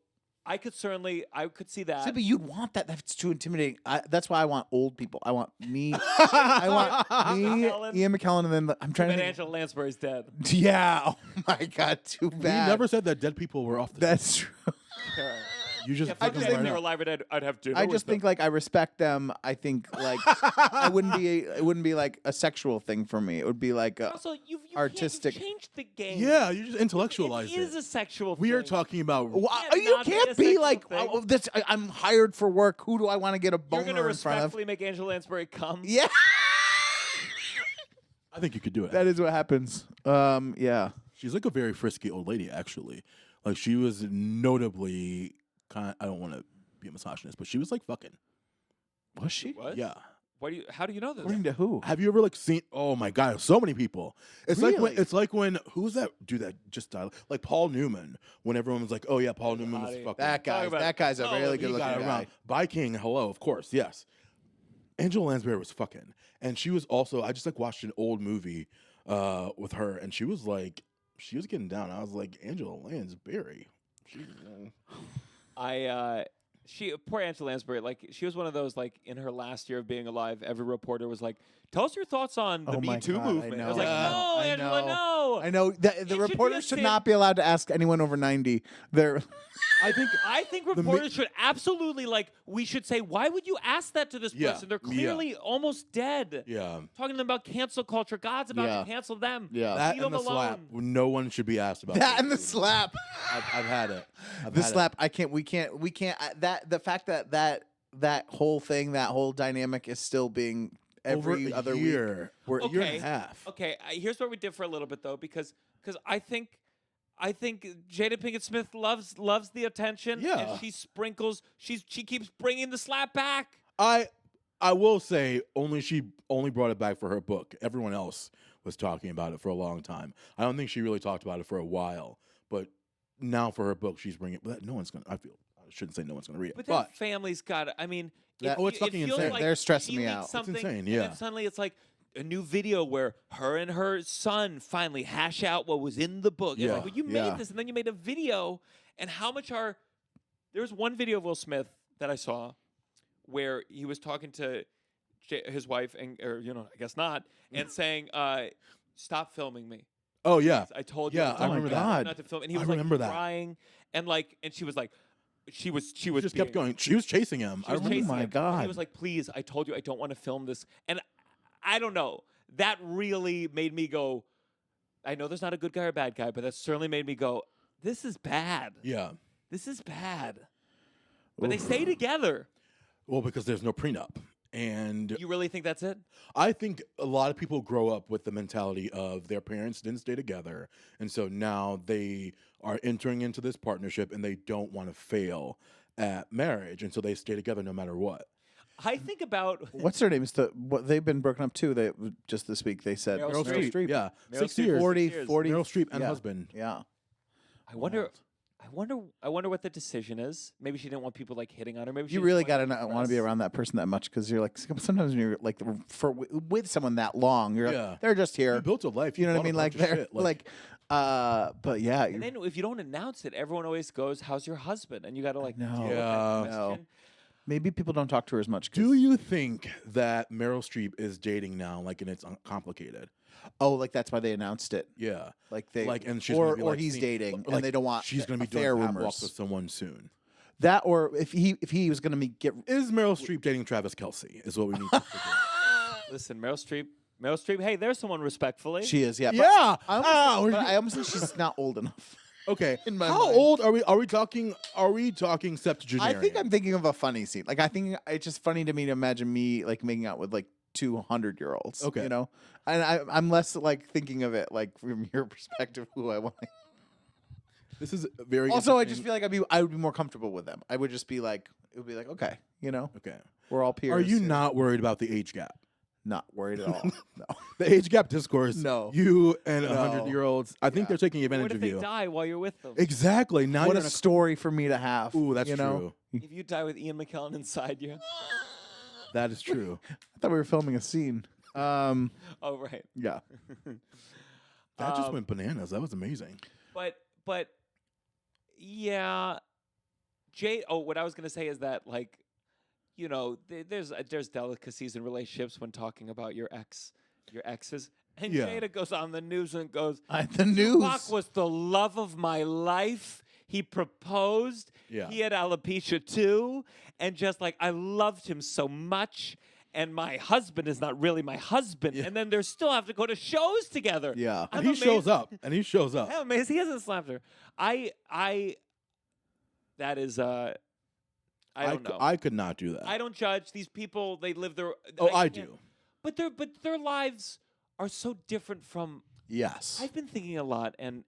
I could see that. See, but you'd want that. That's too intimidating. That's why I want old people. I want me. I want me, McKellen. Ian McKellen, and then I'm trying to Man, think. Angela Lansbury's dead. Yeah. Oh my God. Too We bad. never said that dead people were off the That's true. You just Yeah, fucking fuck just that. right If they now. were alive, I'd have dinner. I with just them. think like I respect them. I think like it wouldn't be like a sexual thing for me. It would be like a, Also, you artistic. You've changed the game. Yeah, you just intellectualize It is a sexual. We are thing. talking about. Well, can't you not be can't a be sexual like thing. oh, this. I'm hired for work. Who do I want to get a You're boner gonna in front of? respectfully make Angela Lansbury come. Yeah, I think you could do it. that is what happens. Yeah. She's like a very frisky old lady, actually. Like she was notably kind. I don't want to be a misogynist, but she was like fucking. Was she? What? Yeah. How do you know this? According to who? Have you ever like seen? Oh my god, so many people. It's like Really? when who's that dude that just died? Like Paul Newman. When everyone was like, oh yeah, Paul Newman was Hottie. fucking. That guy's a Oh, really he good He got looking guy. around. Viking, hello, of course, yes. Angela Lansbury was fucking, and she was also. I just like watched an old movie with her, and she was getting down. I was like, Angela Lansbury. Poor Angela Lansbury, like she was one of those, like in her last year of being alive, every reporter was like, tell us your thoughts on the Oh my Me Too God, I movement. I was know. like, Yeah. no, I Angela, know. no. I know that It the should be a reporters should sin. not be allowed to ask anyone over 90. They're I think reporters should absolutely we should say, why would you ask that to this person? They're clearly almost dead. Yeah. Talking to them about cancel culture. God's about to cancel them. Yeah. That Leave and them the slap. alone. No one should be asked about That and the slap. I've had it. The slap. I can't. We can't. That the fact that whole thing, that whole dynamic is still being every Over a other year. We're a year and a Okay. half. Okay, here's where we differ a little bit though, because I think Jada Pinkett Smith loves the attention. Yeah. And she sprinkles. She keeps bringing the slap back. I will say she only brought it back for her book. Everyone else was talking about it for a long time. I don't think she really talked about it for a while, but now for her book, she's bringing it. But no one's gonna. I shouldn't say no one's gonna read it, But that family's got it. I mean, it's fucking feels insane. like They're stressing she me leaked out. It's something, insane, and yeah. then suddenly it's like a new video where her and her son finally hash out what was in the book. It's Yeah. like, well, you Yeah. made this, and then you made a video. And how much are? There was one video of Will Smith that I saw where he was talking to his wife, or I guess not, and saying, "Stop filming me." Oh yeah. I told you. Yeah, I told remember you that. not to film. And he I was remember that. crying, and she was like, she was She just kept going. She was chasing him. She was chasing my him. And God. he was like, "Please, I told you I don't want to film this." And I don't know. That really made me go. I know there's not a good guy or bad guy, but that certainly made me go, "This is bad. Yeah. This is bad." But they stay together. Well, because there's no prenup. And You really think that's it? I think a lot of people grow up with the mentality of their parents didn't stay together. And so now they are entering into this partnership and they don't want to fail at marriage. And so they stay together no matter what. I think about What's their name? They've been broken up too. They just this week they said Meryl Streep. Yeah. Meryl 6 Streep, years. 40, years. 40. Meryl Streep and yeah. husband. Yeah. I wonder what the decision is. Maybe she didn't want people hitting on her. Maybe she You just really wanted got to to not want to be impress. around that person that much because you're like sometimes when you're like with someone that long, you're Yeah. like they're just here. You built a life. You know what I bought a mean? Like bunch of they're shit. but yeah. And then if you don't announce it, everyone always goes, "How's your husband?" And you got to No. deal with that Yeah. No. question. Maybe people don't talk to her as much. 'Cause- Do you think that Meryl Streep is dating now, and it's complicated? Oh, like that's why they announced it. Yeah. Like they And she's or gonna be, or he's seen- dating like, and they don't want she's going to be affair doing pap walks rumors. with someone soon. That or if he was going to get Is Meryl Streep dating Travis Kelce? Is what we need to figure out. Listen, Meryl Streep. Hey, there's someone respectfully. she is yeah. but Yeah. I almost think she's not old enough. Okay. in my How mind. old are we? Are we talking septuagenarian? I think I'm thinking of a funny scene. Like I think it's just funny to me to imagine me making out with 200-year-olds. Okay. You know, and I'm less thinking of it from your perspective who I want. This is very. Also, I just interesting. feel like I would be more comfortable with them. I would just be like, it would be like, okay, Okay. we're all peers. Are you here. not worried about the age gap? Not worried at all? No. The age gap discourse. No. You and No. 100-year-olds. I think they're taking What advantage if of they you. die while you're with them? Exactly. Now What you're a in a. story for me to have. Ooh, that's you know? true. If you die with Ian McKellen inside you. That is true. I thought we were filming a scene. Oh, right. Yeah. That just went bananas. That was amazing. But yeah, what I was gonna say is that there's delicacies in relationships when talking about your exes. And Yeah. Jada goes on the news and goes, The news. Tupac was the love of my life. He proposed. Yeah. He had alopecia too, and just I loved him so much. And my husband is not really my husband. Yeah. And then they still have to go to shows together. Yeah. I'm And he shows amazed- up. And he shows up. I'm amazed he hasn't slapped her. That is I don't know. I could not do that. I don't judge these people. They live their. I can't- do. But their lives are so different from. Yes. I've been thinking a lot, and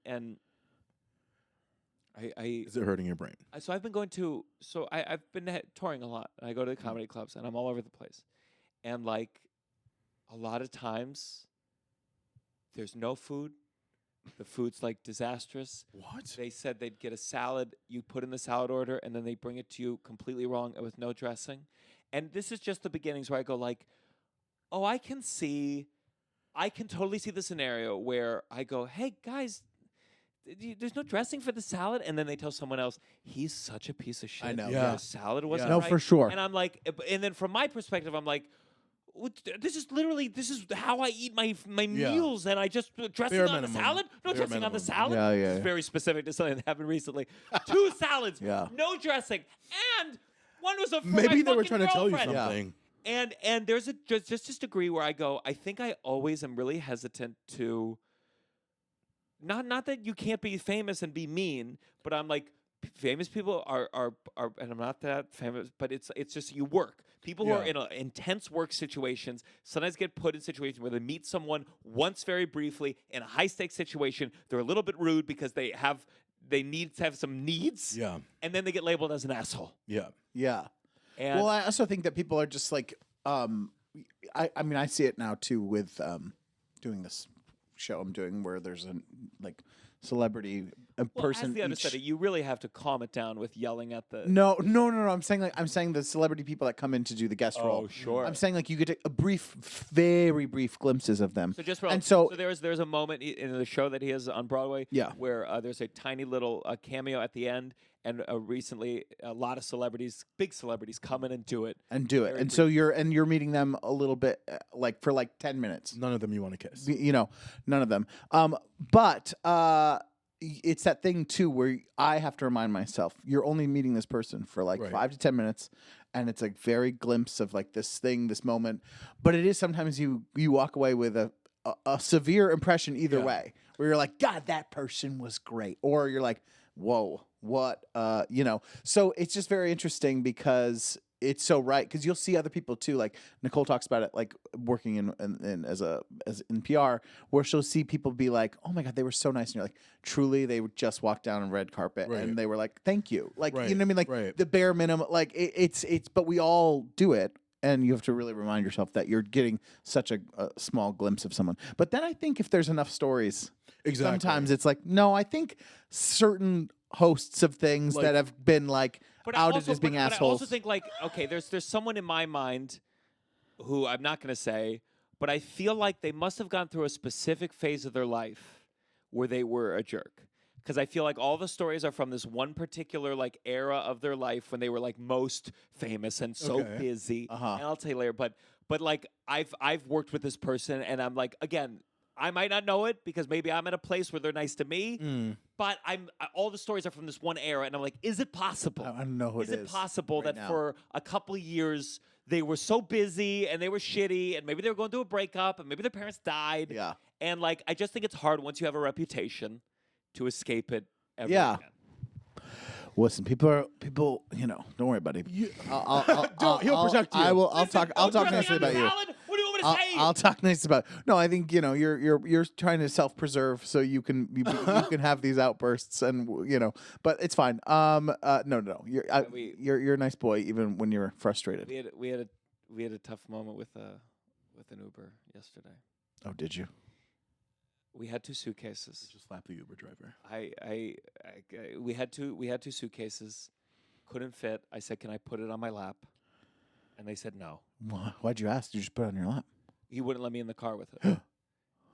Is it hurting your brain? so I've been going to. So I've been touring a lot. And I go to the comedy clubs, and I'm all over the place, and a lot of times, there's no food. The food's disastrous. What? They said they'd get a salad. You put in the salad order, and then they bring it to you completely wrong and with no dressing. And this is just the beginnings where I go oh, I can totally see the scenario where I go, hey guys, there's no dressing for the salad, and then they tell someone else, he's such a piece of shit. I know. Yeah. The salad wasn't No, right. for sure. And I'm and then from my perspective, I'm this is how I eat my Yeah. meals, and I just dressing Bare on minimum. the salad. No Bare dressing on the minimum. salad. Yeah, yeah. This is very specific to something that happened recently. 2 salads, Yeah. no dressing, and one was a for Maybe my they were fucking trying to tell you girlfriend. Yeah. something. And there's a just this degree where I go, I think I always am really hesitant to not that you can't be famous and be mean, but I'm like famous people are and I'm not that famous, but it's just you work. People who are Yeah. in intense work situations sometimes get put in situations where they meet someone once very briefly in a high stakes situation. They're a little bit rude because they need to have some needs. Yeah. And then they get labeled as an asshole. Yeah. Yeah. And Well, I also think that people are just like, I mean, I see it now too with doing this show I'm doing where there's a like celebrity person. As the understudy, you really have to calm it down with yelling at the. No. I'm saying the celebrity people that come in to do the guest role. Oh, sure. I'm saying like you get a very brief glimpses of them. So just and so there's a moment in the show that he has on Broadway, Yeah. where there's a tiny little cameo at the end, and recently a lot of big celebrities, come in and do it. Very And so you're meeting them a little bit like for like 10 minutes. None of them you want to kiss. You know, none of them. But it's that thing too where I have to remind myself you're only meeting this person for like Right. 5 to 10 minutes, and it's like very glimpse of like this moment. But it is sometimes you walk away with a severe impression either Yeah. way, where you're like, God, that person was great, or you're like, whoa, what, So it's just very interesting because it's so right, because you'll see other people too. Like Nicole talks about it, like working in as in PR, where she'll see people be like, "Oh my God, they were so nice," and you're like, "Truly, they just walked down a red carpet Right. and they were like, thank you," like Right, you know what I mean, like right. the bare minimum. Like it's, but we all do it, and you have to really remind yourself that you're getting such a small glimpse of someone. But then I think if there's enough stories, Exactly. sometimes it's like, no, I think certain hosts of things Like- that have been like But I outed also- as being but I assholes. also think like, okay, there's someone in my mind who I'm not going to say, but I feel like they must have gone through a specific phase of their life where they were a jerk. Because I feel like all the stories are from this one particular like era of their life when they were like most famous and so Okay. busy. Uh-huh. And I'll tell you later, but like I've worked with this person, and I'm like, again, I might not know it because maybe I'm at a place where they're nice to me, but all the stories are from this one era, and I'm like, is it possible? I don't know who Is it it is possible right that now. for a couple of years they were so busy and they were shitty, and maybe they were going through a breakup, and maybe their parents died? Yeah. And like, I just think it's hard once you have a reputation to escape it ever Yeah. again. Listen, people, don't worry about it. He'll protect you. I'll talk Don't dress me nicely on the about you. salad. What do you want me to say? I'll talk nice about. No, I think you're trying to self-preserve so you can have these outbursts, and but it's fine. No. You're a nice boy even when you're frustrated. We had a tough moment with an Uber yesterday. Oh, did you? We had 2 suitcases. Just slap the Uber driver. We had two suitcases, couldn't fit. I said, "Can I put it on my lap?" And they said no. Why'd you ask? You just put it on your lap. He wouldn't let me in the car with it. Oh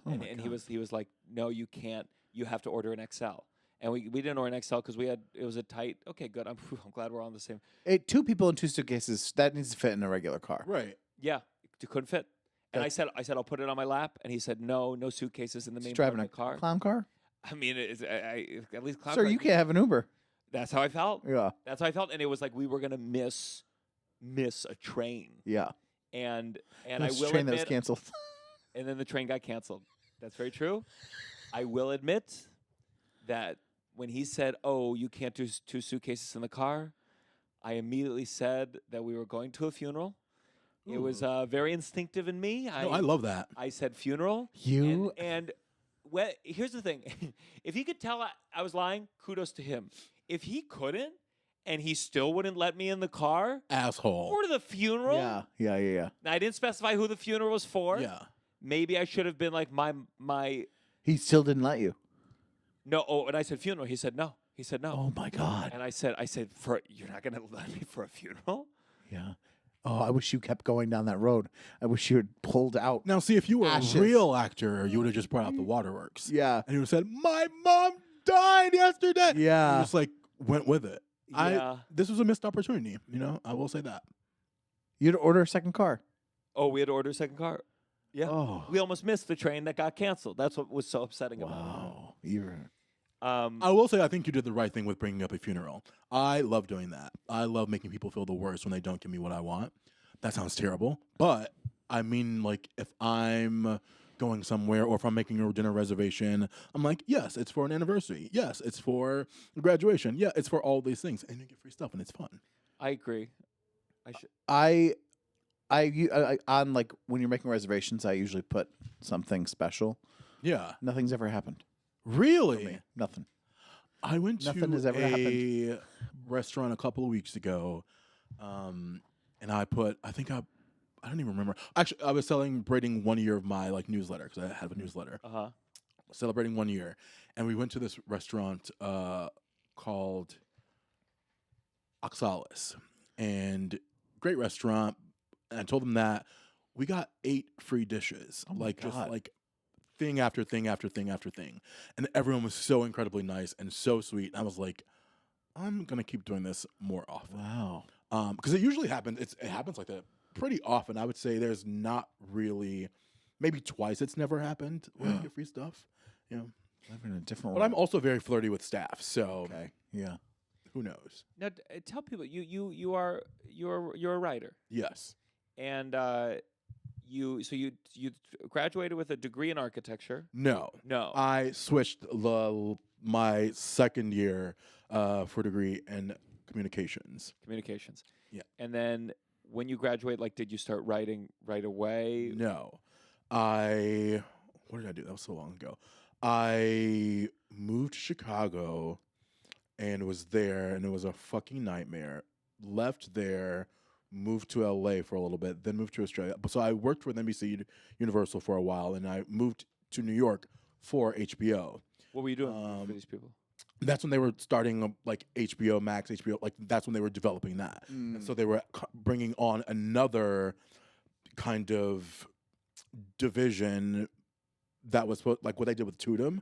my and God. he was like, "No, you can't. You have to order an XL." And we didn't order an XL because it was a tight. Okay, good. I'm glad we're on the same. 2 people in 2 suitcases, that needs to fit in a regular car. Right. Yeah, it couldn't fit. And I said I'll put it on my lap, and he said no suitcases in the main Just part driving of a the car. clown car? I mean, at least clown Sir, car- you can't have an Uber. That's how I felt. Yeah. That's how I felt, and it was like we were gonna miss a train. Yeah. And I This will train that was admit, canceled. and then the train got canceled. That's very true. I will admit that when he said, "Oh, you can't do 2 suitcases in the car," I immediately said that we were going to a funeral. It was very instinctive in me. No, I love that. I said funeral. You- and here's the thing: if he could tell I was lying, kudos to him. If he couldn't, and he still wouldn't let me in the car Asshole. for the funeral, Yeah. now, I didn't specify who the funeral was for. Yeah. Maybe I should have been like my He still didn't let you. no. Oh, and I said funeral. He said no. He said no. Oh my God. And I said you're not gonna let me for a funeral? Yeah. Oh, I wish you kept going down that road. I wish you had pulled out. Now, see, if you were Ashes. a real actor, you would have just brought out the waterworks. Yeah. And you would have said, "My mom died yesterday." Yeah. You just like went with it. Yeah. This was a missed opportunity. I will say that. You'd order a second car. Oh, we had to order a second car. Yeah. Oh. We almost missed the train that got canceled. That's what was so upsetting about Wow. You're it. Um, I will say, I think you did the right thing with bringing up a funeral. I love doing that. I love making people feel the worst when they don't give me what I want. That sounds terrible, but I mean, like, if I'm going somewhere or if I'm making a dinner reservation, I'm like, yes, it's for an anniversary. Yes, it's for graduation. Yeah, it's for all these things, and you get free stuff, and it's fun. I agree. I should. I on like when you're making reservations, I usually put something special. Yeah, Nothing's ever happened. really. Nothing. I went Nothing to has ever a restaurant a couple of weeks ago, and I put. I don't even remember. Actually, I was celebrating 1 year of my like newsletter because I have a newsletter. Celebrating 1 year, and we went to this restaurant called Oxalis, and great restaurant. And I told them that we got 8 free dishes, just like thing after thing after thing after thing, and everyone was so incredibly nice and so sweet. And I was like, I'm gonna keep doing this more often. Wow. Because it usually happens. It happens like that pretty often. I would say there's not really, maybe twice it's never happened where you get free stuff. You know, Living in a different but world. I'm also very flirty with staff, so Okay. Yeah. who knows? Now, tell people you're a writer, Yes. and you graduated with a degree in architecture. No. No. I switched my second year for a degree in communications. Communications. Yeah. And then when you graduate, like, did you start writing right away? No. What did I do? That was so long ago. I moved to Chicago and was there, and it was a fucking nightmare. Left there, moved to LA for a little bit, then moved to Australia. So I worked with NBC Universal for a while, and I moved to New York for HBO. What were you doing for these people? That's when they were starting like HBO Max, HBO, like that's when they were developing that. And so they were bringing on another kind of division that was like what they did with Tudum.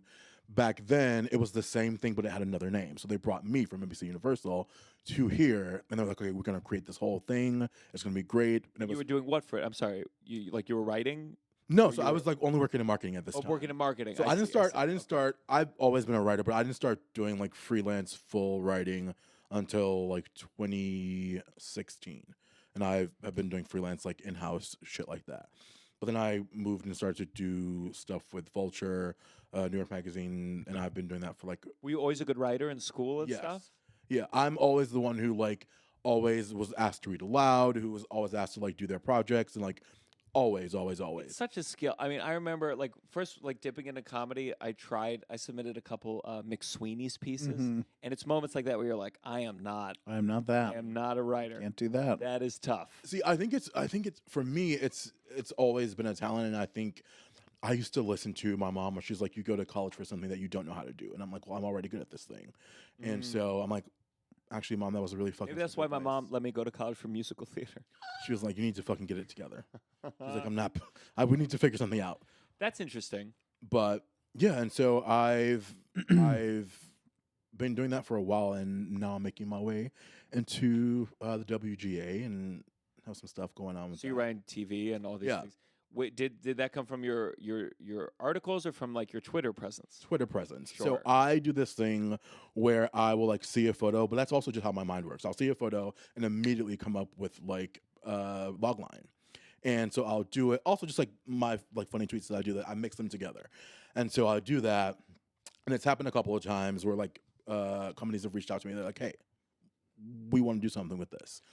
Back then, it was the same thing, but it had another name. So they brought me from NBC Universal to here, and they're like, okay, we're going to create this whole thing. It's going to be great. And You were doing what for it? I'm sorry. You were writing? No, Or so you I were- was like only working in marketing at this time. Working in marketing. So I didn't see. start. I've always been a writer, but I didn't start doing like freelance full writing until like 2016, and I've been doing freelance like in-house shit like that. But then I moved and started to do stuff with Vulture, New York Magazine, and I've been doing that for like Were you always a good writer in school and yes. stuff? Yeah, I'm always the one who like always was asked to read aloud, who was always asked to like do their projects, and like always. It's such a skill. I mean, I remember like first like dipping into comedy. I submitted a couple McSweeney's pieces, and it's moments like that where you're like, I am not that. a writer. Can't do that. That is tough. See, I think it's for me, it's always been a talent, and I think I used to listen to my mom when she's like, you go to college for something that you don't know how to do, and I'm like, well, I'm already good at this thing, and so I'm like, actually, Mom, that was a really fucking. Maybe that's why my mom let me go to college for musical theater. She was like, you need to fucking get it together. She's like, I'm not. We need to figure something out. That's interesting. But yeah, and so I've been doing that for a while, and now I'm making my way into the WGA and have some stuff going on with So you're that. writing TV and all these Yeah. things. Wait, did that come from your articles or from like your Twitter presence? Twitter presence. Sure. So I do this thing where I will like see a photo, but that's also just how my mind works. I'll see a photo and immediately come up with like a logline. And so I'll do it. Also, just like my like funny tweets that I do, that I mix them together. And so I'll do that. And it's happened a couple of times where like companies have reached out to me. They're like, hey, we want to do something with this.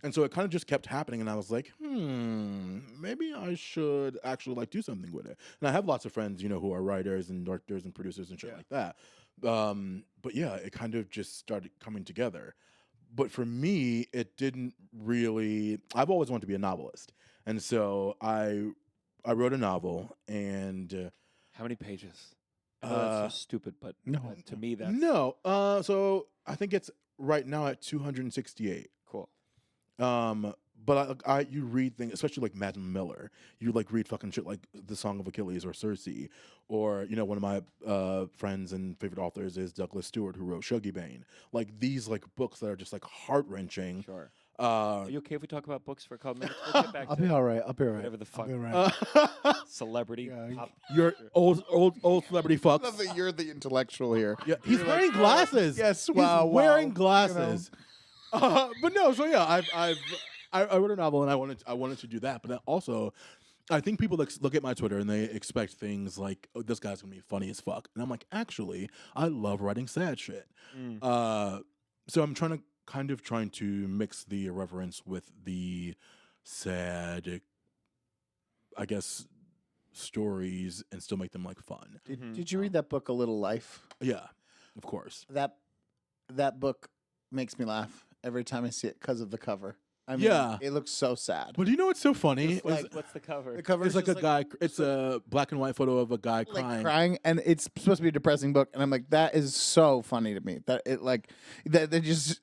And so it kind of just kept happening, and I was like, maybe I should actually like do something with it. And I have lots of friends, who are writers and directors and producers and shit like that. But yeah, it kind of just started coming together. But for me, it didn't really. I've always wanted to be a novelist, and so I wrote a novel. And How many pages? I know that's so stupid, but No. to me that's no, so I think it's right now at 268. cool. But you read things, especially like Madden Miller. You like read fucking shit like The Song of Achilles or Circe, or one of my friends and favorite authors is Douglas Stewart, who wrote Shuggy Bane. Like these like books that are just like heart wrenching. Sure. Are you okay if we talk about books for a couple minutes? We'll get back I'll to be all right. I'll be all right. whatever the fuck. I'll be all right. Celebrity. Yeah, pop Your culture. old celebrity I love fucks. that you're the intellectual here. Yeah, he's You're wearing like, glasses. yes, he's wow, wearing wow, glasses. But no, so yeah, I wrote a novel and I wanted to do that, but then also, I think people look at my Twitter and they expect things like, oh, this guy's gonna be funny as fuck, and I'm like, actually, I love writing sad shit. So I'm trying to mix the irreverence with the sad, I guess, stories and still make them like fun. Did you read that book, A Little Life? Yeah, of course. That book makes me laugh every time I see it because of the cover. I mean, Yeah. it looks so sad. But you know what's so funny? Just like- What's the cover? The cover It's is like a guy. It's a black and white photo of a guy like crying. crying, and it's supposed to be a depressing book, and I'm like, that is so funny to me. That it like that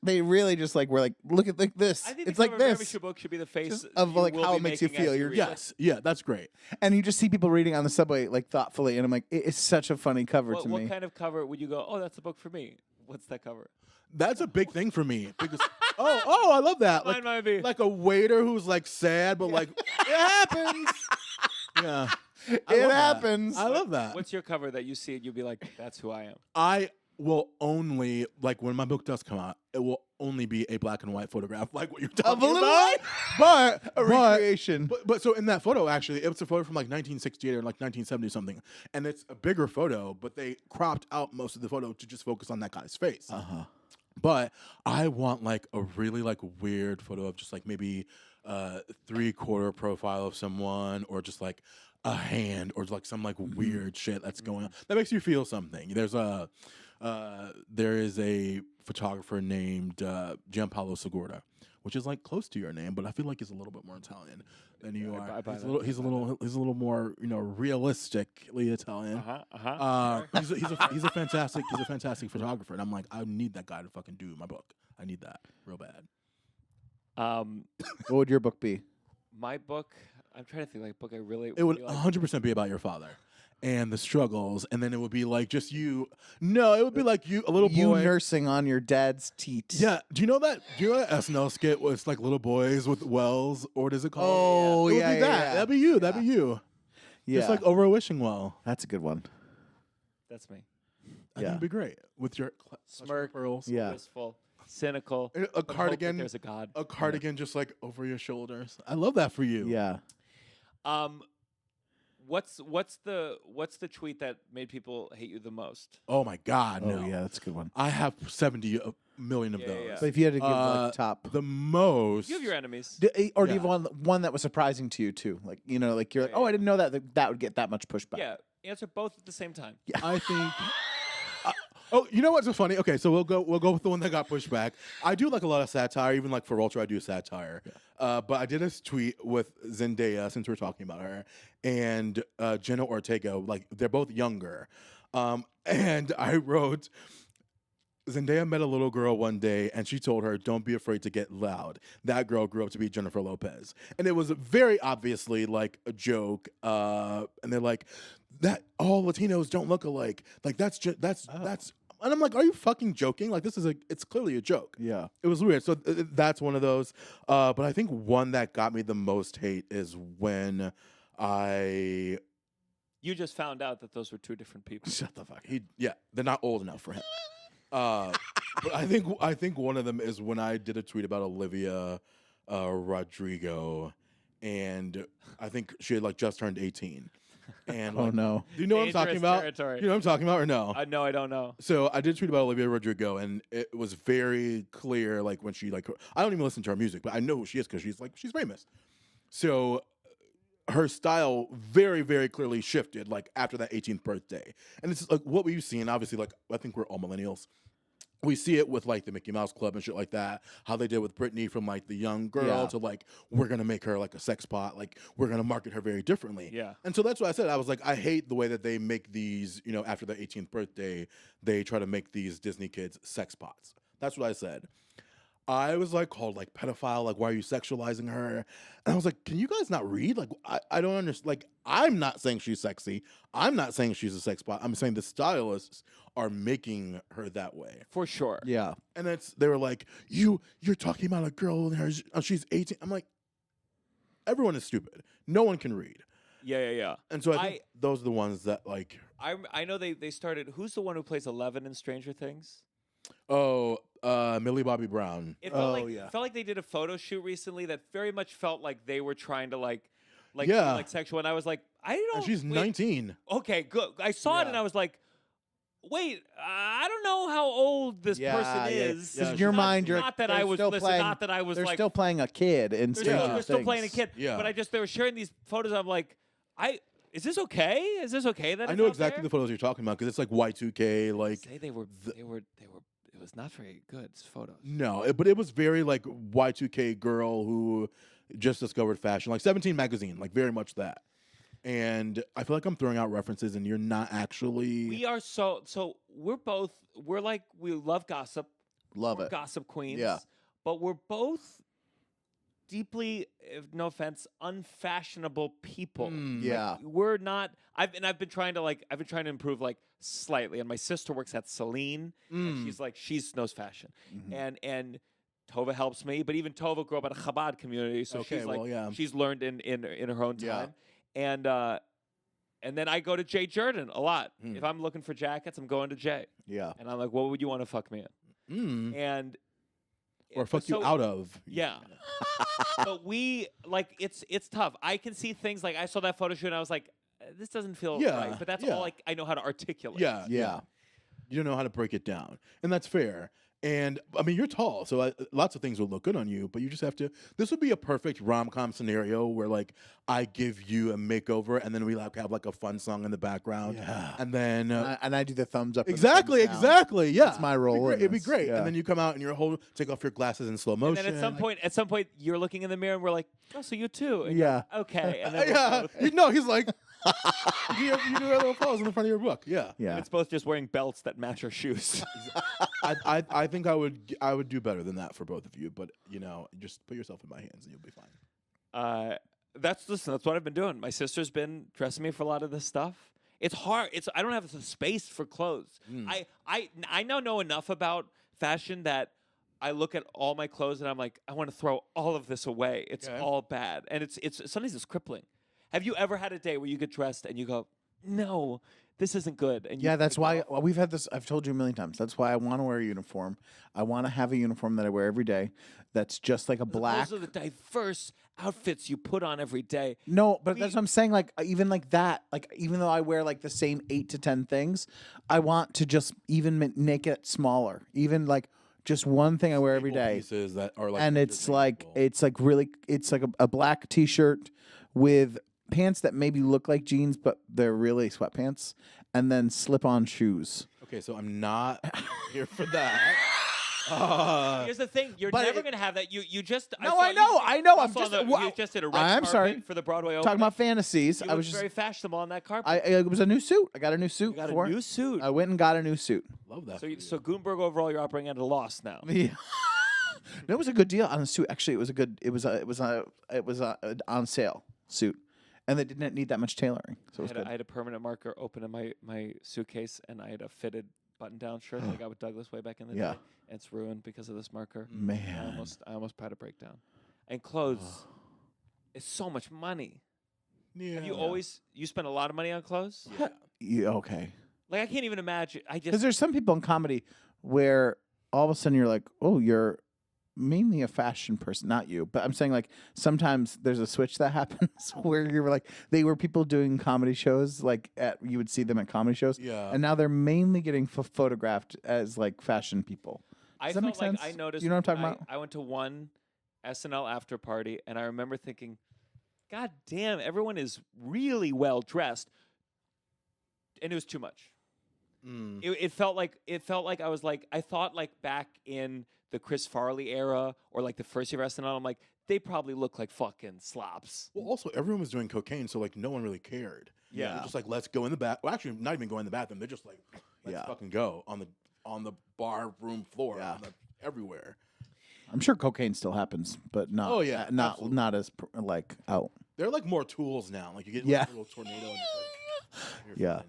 they really just like we're like, look at like this. I think It's the like cover of every this, show book should be the face Just of, you like, will how be it makes you making as feel. You're read it. Yes, yeah, that's great. and you just see people reading on the subway like thoughtfully, and I'm like, it's such a funny cover What, to what me. kind of cover would you go? Oh, that's a book for me. What's that cover? That's a big thing for me because I love that. Mine might be. Like a waiter who's like sad, but like it happens. Yeah, I love It that. happens. I love that. What's your cover that you see and you'll be like, that's who I am? I will only like when my book does come out, it will only be a black and white photograph, like what you're talking Of a little about. life? But A recreation. But so in that photo, actually, it's a photo from like 1968 or like 1970 something, and it's a bigger photo, but they cropped out most of the photo to just focus on that guy's face. But I want like a really like weird photo of just like maybe 3/4 profile of someone, or just like a hand, or like some like weird shit that's going on that makes you feel something. There is a photographer named Gianpaolo Sigurda, which is like close to your name, but I feel like he's a little bit more Italian than you are. I buy He's that. a little, he's a little more, realistically Italian. He's a fantastic photographer, and I'm like, I need that guy to fucking do my book. I need that real bad. What would your book be? My book, I'm trying to think like a book I really It would really like. 100% be about your father and the struggles, and then it would be like just you. No, it would be like you, a little You boy. nursing on your dad's teat. Yeah, do you know that SNL skit where it's like little boys with wells, or what is it called? Oh, It would yeah, be yeah, that. yeah. That'd be you. That'd be you. Yeah. Just like over a wishing well. That's a good one. That's me. I think it'd be great with your Smirk, pearls. Yeah. wistful, cynical. A but hope that cardigan. There's a God. A cardigan just like over your shoulders. I love that for you. Yeah. What's the tweet that made people hate you the most? Oh my God, no. Oh, yeah, that's a good one. I have 70 million of Yeah, those. yeah. But if you had to give like top, The most. You have your enemies. or do you Yeah. have one that was surprising to you too? Like like you're like, Yeah, oh, I didn't know that would get that much pushback. Yeah, answer both at the same time. I think. Oh, you know what's so funny? Okay, so we'll go with the one that got pushed back. I do like a lot of satire, even like for Ultra, I do satire. But I did a tweet with Zendaya, since we're talking about her, and Jenna Ortega. Like they're both younger, and I wrote, Zendaya met a little girl one day, and she told her, "Don't be afraid to get loud." That girl grew up to be Jennifer Lopez, and it was very obviously like a joke. And they're like, "That all Latinos don't look alike." Like that's. And I'm like, are you fucking joking? Like it's clearly a joke. Yeah. It was weird. So that's one of those. But I think one that got me the most hate is when You just found out that those were two different people. Shut the fuck. they're not old enough for him. But I think one of them is when I did a tweet about Olivia Rodrigo, and I think she had like just turned 18. And Oh like, no. do you know what I'm talking Dangerous about? territory. You know what I'm talking about or no? No, I don't know. So I did tweet about Olivia Rodrigo, and it was very clear, like when she I don't even listen to her music, but I know who she is because she's famous. So her style very, very clearly shifted like after that 18th birthday, and it's like what we've seen. Obviously, like I think we're all millennials. We see it with like the Mickey Mouse Club and shit like that. How they did with Britney, from like the young girl Yeah. to like we're gonna make her like a sex pot, like we're gonna market her very differently. Yeah. And so that's what I said. I was like, I hate the way that they make these, after their 18th birthday, they try to make these Disney kids sex pots. That's what I said. I was like called like pedophile, like why are you sexualizing her? And I was like, can you guys not read? Like I don't understand. Like I'm not saying she's sexy. I'm not saying she's a sex bot. I'm saying the stylists are making her that way. For sure. Yeah. And they were like, you're talking about a girl and she's 18. I'm like, everyone is stupid. No one can read. Yeah. And so I think those are the ones that like. I know they started. Who's the one who plays 11 in Stranger Things? Oh, Millie Bobby Brown. It felt Oh, like yeah. it felt like they did a photo shoot recently that very much felt like they were trying to like Yeah. be, like sexual. And I was like, I don't. And she's wait, 19. Okay, good. I saw it and I was like, wait, I don't know how old this person is. In your mind, you're not that they're I was still listen, playing, not that I was they're like still playing a kid in they're, Stranger they're still Things. playing a kid. Yeah. But they were sharing these photos. I'm like, is this okay? Is this okay that I it's know out exactly there? the photos you're talking about because it's like Y2K. Like Say they were. It was not very good photos. no, but it was very like Y2K girl who just discovered fashion, like 17 magazine, like very much that. And I feel like I'm throwing out references, and you're not actually. We are so we're like we love gossip. Love We're it. gossip queens. Yeah. But we're both deeply, no offense, unfashionable people. Yeah. We're not. I've been trying to improve like slightly. And my sister works at Celine, and she knows fashion, and Tova helps me. But even Tova grew up in a Chabad community, so Okay, she's like well, yeah. she's learned in her own Yeah. time, and then I go to Jay Jordan a lot. If I'm looking for jackets, I'm going to Jay, Yeah. and I'm like, what would you want to fuck me in? And or fuck you out of. yeah. But we like it's tough. I can see things like I saw that photo shoot and I was like, this doesn't feel Yeah, right. But that's yeah. all I know how to articulate. Yeah, Yeah. You don't know how to break it down, and that's fair. And I mean, you're tall, so lots of things will look good on you. But you just have to. This would be a perfect rom-com scenario where, like, I give you a makeover, and then we like have like a fun song in the background, Yeah. and then And I do the thumbs up. and exactly, thumbs down. exactly, yeah, That's my role in It'd be this, great. yeah. And then you come out and take off your glasses in slow motion. And then at some point, you're looking in the mirror and we're like, oh, so you too? And Yeah. you're like, okay. And then we're yeah, both- no, he's like, you do a little pose in the front of your book, yeah. Yeah. and it's both just wearing belts that match our shoes. I think I would do better than that for both of you, but just put yourself in my hands and you'll be fine. That's what I've been doing. My sister's been dressing me for a lot of this stuff. It's hard. I don't have the space for clothes. I now know enough about fashion that I look at all my clothes and I'm like, I want to throw all of this away. It's Okay. all bad, and it's sometimes it's crippling. Have you ever had a day where you get dressed and you go, no, this isn't good? And Yeah, that's why well, we've had this. I've told you a million times. That's why I want to wear a uniform. I want to have a uniform that I wear every day. That's just like a black. Those are the diverse outfits you put on every day. No, but that's what I'm saying. Like even like that. Like even though I wear like the same 8 to 10 things, I want to just even make it smaller. Even like just one thing I wear every Staple day. pieces that are like And it's like interchangeable. it's like a black T-shirt with pants that maybe look like jeans, but they're really sweatpants, and then slip-on shoes. Okay, so I'm not here for that. Here's the thing: you're but never it- gonna have that. You just No, saw I know, you- I know, I'm also just- on the- well, you just did a red I'm carpet sorry. for the Broadway opening. Talking about fantasies, You I looked was just very fashionable on that carpet. it was a new suit. I got a new suit. You got for a it. new suit. I went and got a new suit. Love that. So Gutenberg overall, you're operating at a loss now. Yeah. No, it was a good deal on a suit. Actually, it was a good. It was a on sale suit, and they didn't need that much tailoring, so it was good. I had a permanent marker open in my suitcase, and I had a fitted button-down shirt that I got with Douglas way back in the Yeah. day. And it's ruined because of this marker. Man. I almost had a breakdown. And clothes is so much money. Yeah. Have you spend a lot of money on clothes? Yeah, okay. Like I can't even imagine. Because there's some people in comedy where all of a sudden you're like, oh, you're mainly a fashion person, not you. But I'm saying like sometimes there's a switch that happens where you're like, they were people doing comedy shows, like you would see them at comedy shows. Yeah. And now they're mainly getting photographed as like fashion people. Does that make felt like sense? I noticed. You know what I'm talking when about? I went to one SNL after party, and I remember thinking, "God damn, everyone is really well dressed," and it was too much. It felt like I was like I thought like back in the Chris Farley era or like the first year of SNL. I'm like they probably look like fucking slops. Well, also everyone was doing cocaine, so like no one really cared. Yeah. They're just like let's go in the bath. Well, actually, not even go in the bathroom. They're just like let's Yeah. fucking go on the bar room floor. Yeah. Everywhere. I'm sure cocaine still happens, but not. Oh, yeah, not absolutely. not as like out. There are like more tools now. Like you get Yeah. like, a little tornado. And you're Yeah. fine.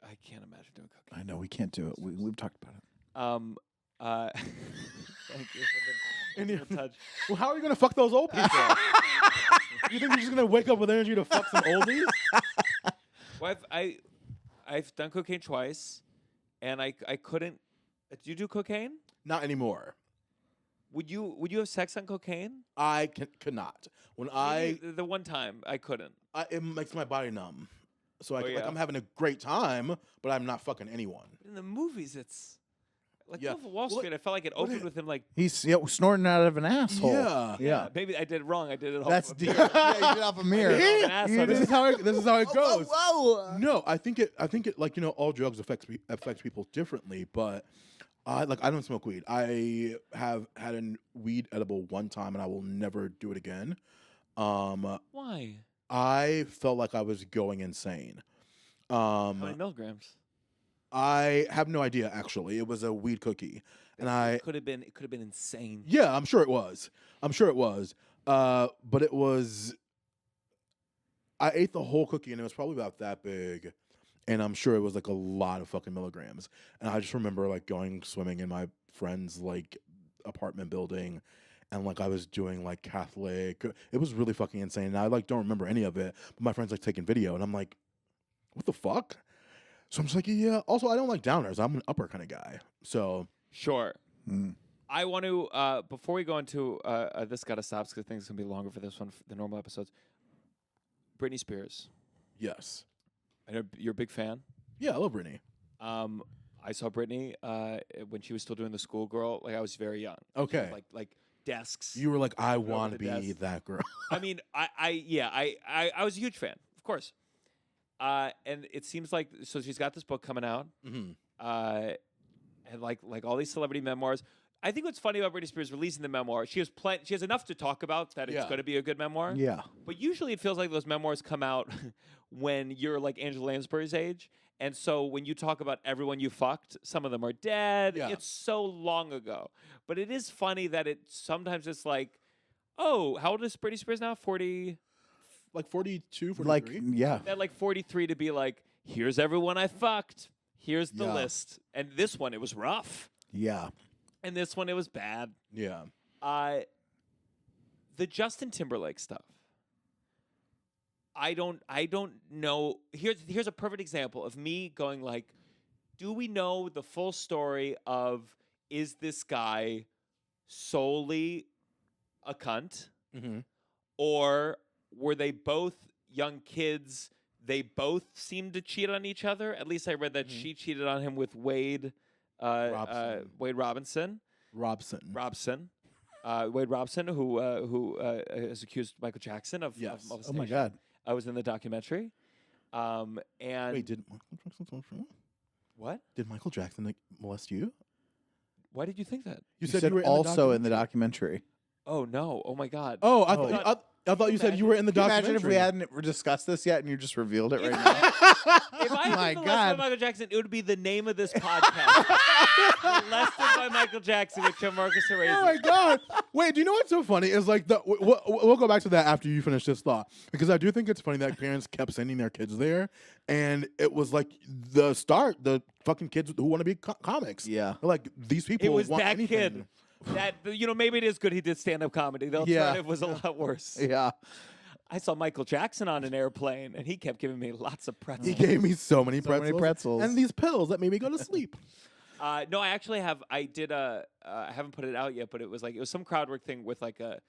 I can't imagine doing cocaine. I know we can't do it. We've talked about it. Thank you for the touch. Well, how are you gonna fuck those old people? You think you're just gonna wake up with energy to fuck some oldies? Well, I've done cocaine twice, and I couldn't. Do you do cocaine? Not anymore. Would you have sex on cocaine? I could not. When I Maybe the one time I couldn't. it makes my body numb. So like yeah? I'm having a great time, but I'm not fucking anyone. In the movies, it's like Yeah. Wolf of Wall Well, Street. I felt like it opened with him like. He's snorting out of an asshole. Yeah. Yeah. Maybe I did it wrong. I did it off That's of a deep. mirror. Yeah, you did off a mirror. An asshole. This is how it goes. Whoa. No, I think it like all drugs affects people differently, but I don't smoke weed. I have had a weed edible one time and I will never do it again. Why? I felt like I was going insane. How many milligrams? I have no idea actually. It was a weed cookie. And It could have been insane. yeah, I'm sure it was. But it was I ate the whole cookie and it was probably about that big. And I'm sure it was like a lot of fucking milligrams. And I just remember like going swimming in my friend's like apartment building and like I was doing like Catholic. It was really fucking insane. And I like don't remember any of it. But my friend's like taking video and I'm like, what the fuck? So I'm just like, yeah. Also, I don't like downers. I'm an upper kind of guy. So Sure. Mm. I want to before we go into this gotta stop because things gonna be longer for this one the normal episodes. Britney Spears. yes. I know you're a big fan. Yeah, I love Britney. I saw Britney when she was still doing the schoolgirl. Like I was very young. Okay. Like desks. You were like, I over want to the be desk. that girl. I mean, I was a huge fan, of course. And it seems like so she's got this book coming out, Mm-hmm. and like all these celebrity memoirs. I think what's funny about Britney Spears releasing the memoir, she has enough to talk about that it's Yeah. going to be a good memoir. Yeah. But usually it feels like those memoirs come out when you're like Angela Lansbury's age. And so when you talk about everyone you fucked, some of them are dead. Yeah. It's so long ago. But it is funny that it sometimes it's like, oh, how old is Britney Spears now? 40? Like 42, 43? Like yeah. At like 43 to be like, here's everyone I fucked. Here's the Yeah. list. And this one, it was rough. Yeah. And this one, it was bad. Yeah. The Justin Timberlake stuff. I don't know. Here's a perfect example of me going like, do we know the full story of is this guy solely a cunt? Mm-hmm. Or were they both young kids? They both seemed to cheat on each other. At least I read that she cheated on him with Wade Robson. Wade Robinson. Wade Robson, who has accused Michael Jackson of Yes. Oh my molestation. God. I was in the documentary. And Wait, did Michael Jackson what? Did Michael Jackson like, molest you? Why did you think that? You said you were also in the documentary. Oh no! Oh my God! Oh, I Oh. thought I thought you said you were in the Can you documentary. imagine if we hadn't discussed this yet and you just revealed it right now? If I My had been molested God. by Michael Jackson, it would be the name of this podcast. Molested by Michael Jackson with Gianmarco Soresi. Oh my God! Wait, do you know what's so funny? Is like we'll go back to that after you finish this thought because I do think it's funny that parents kept sending their kids there, and it was like the fucking kids who want to be comics. Yeah. They're like these people. It was want that anything. kid. That maybe it is good he did stand-up comedy. The Yeah. alternative was a lot worse. Yeah. I saw Michael Jackson on an airplane, and he kept giving me lots of pretzels. He gave me so many So many pretzels, pretzels. and these pills that made me go to sleep. No, I actually have. I did I haven't put it out yet, but it was some crowd work thing with like a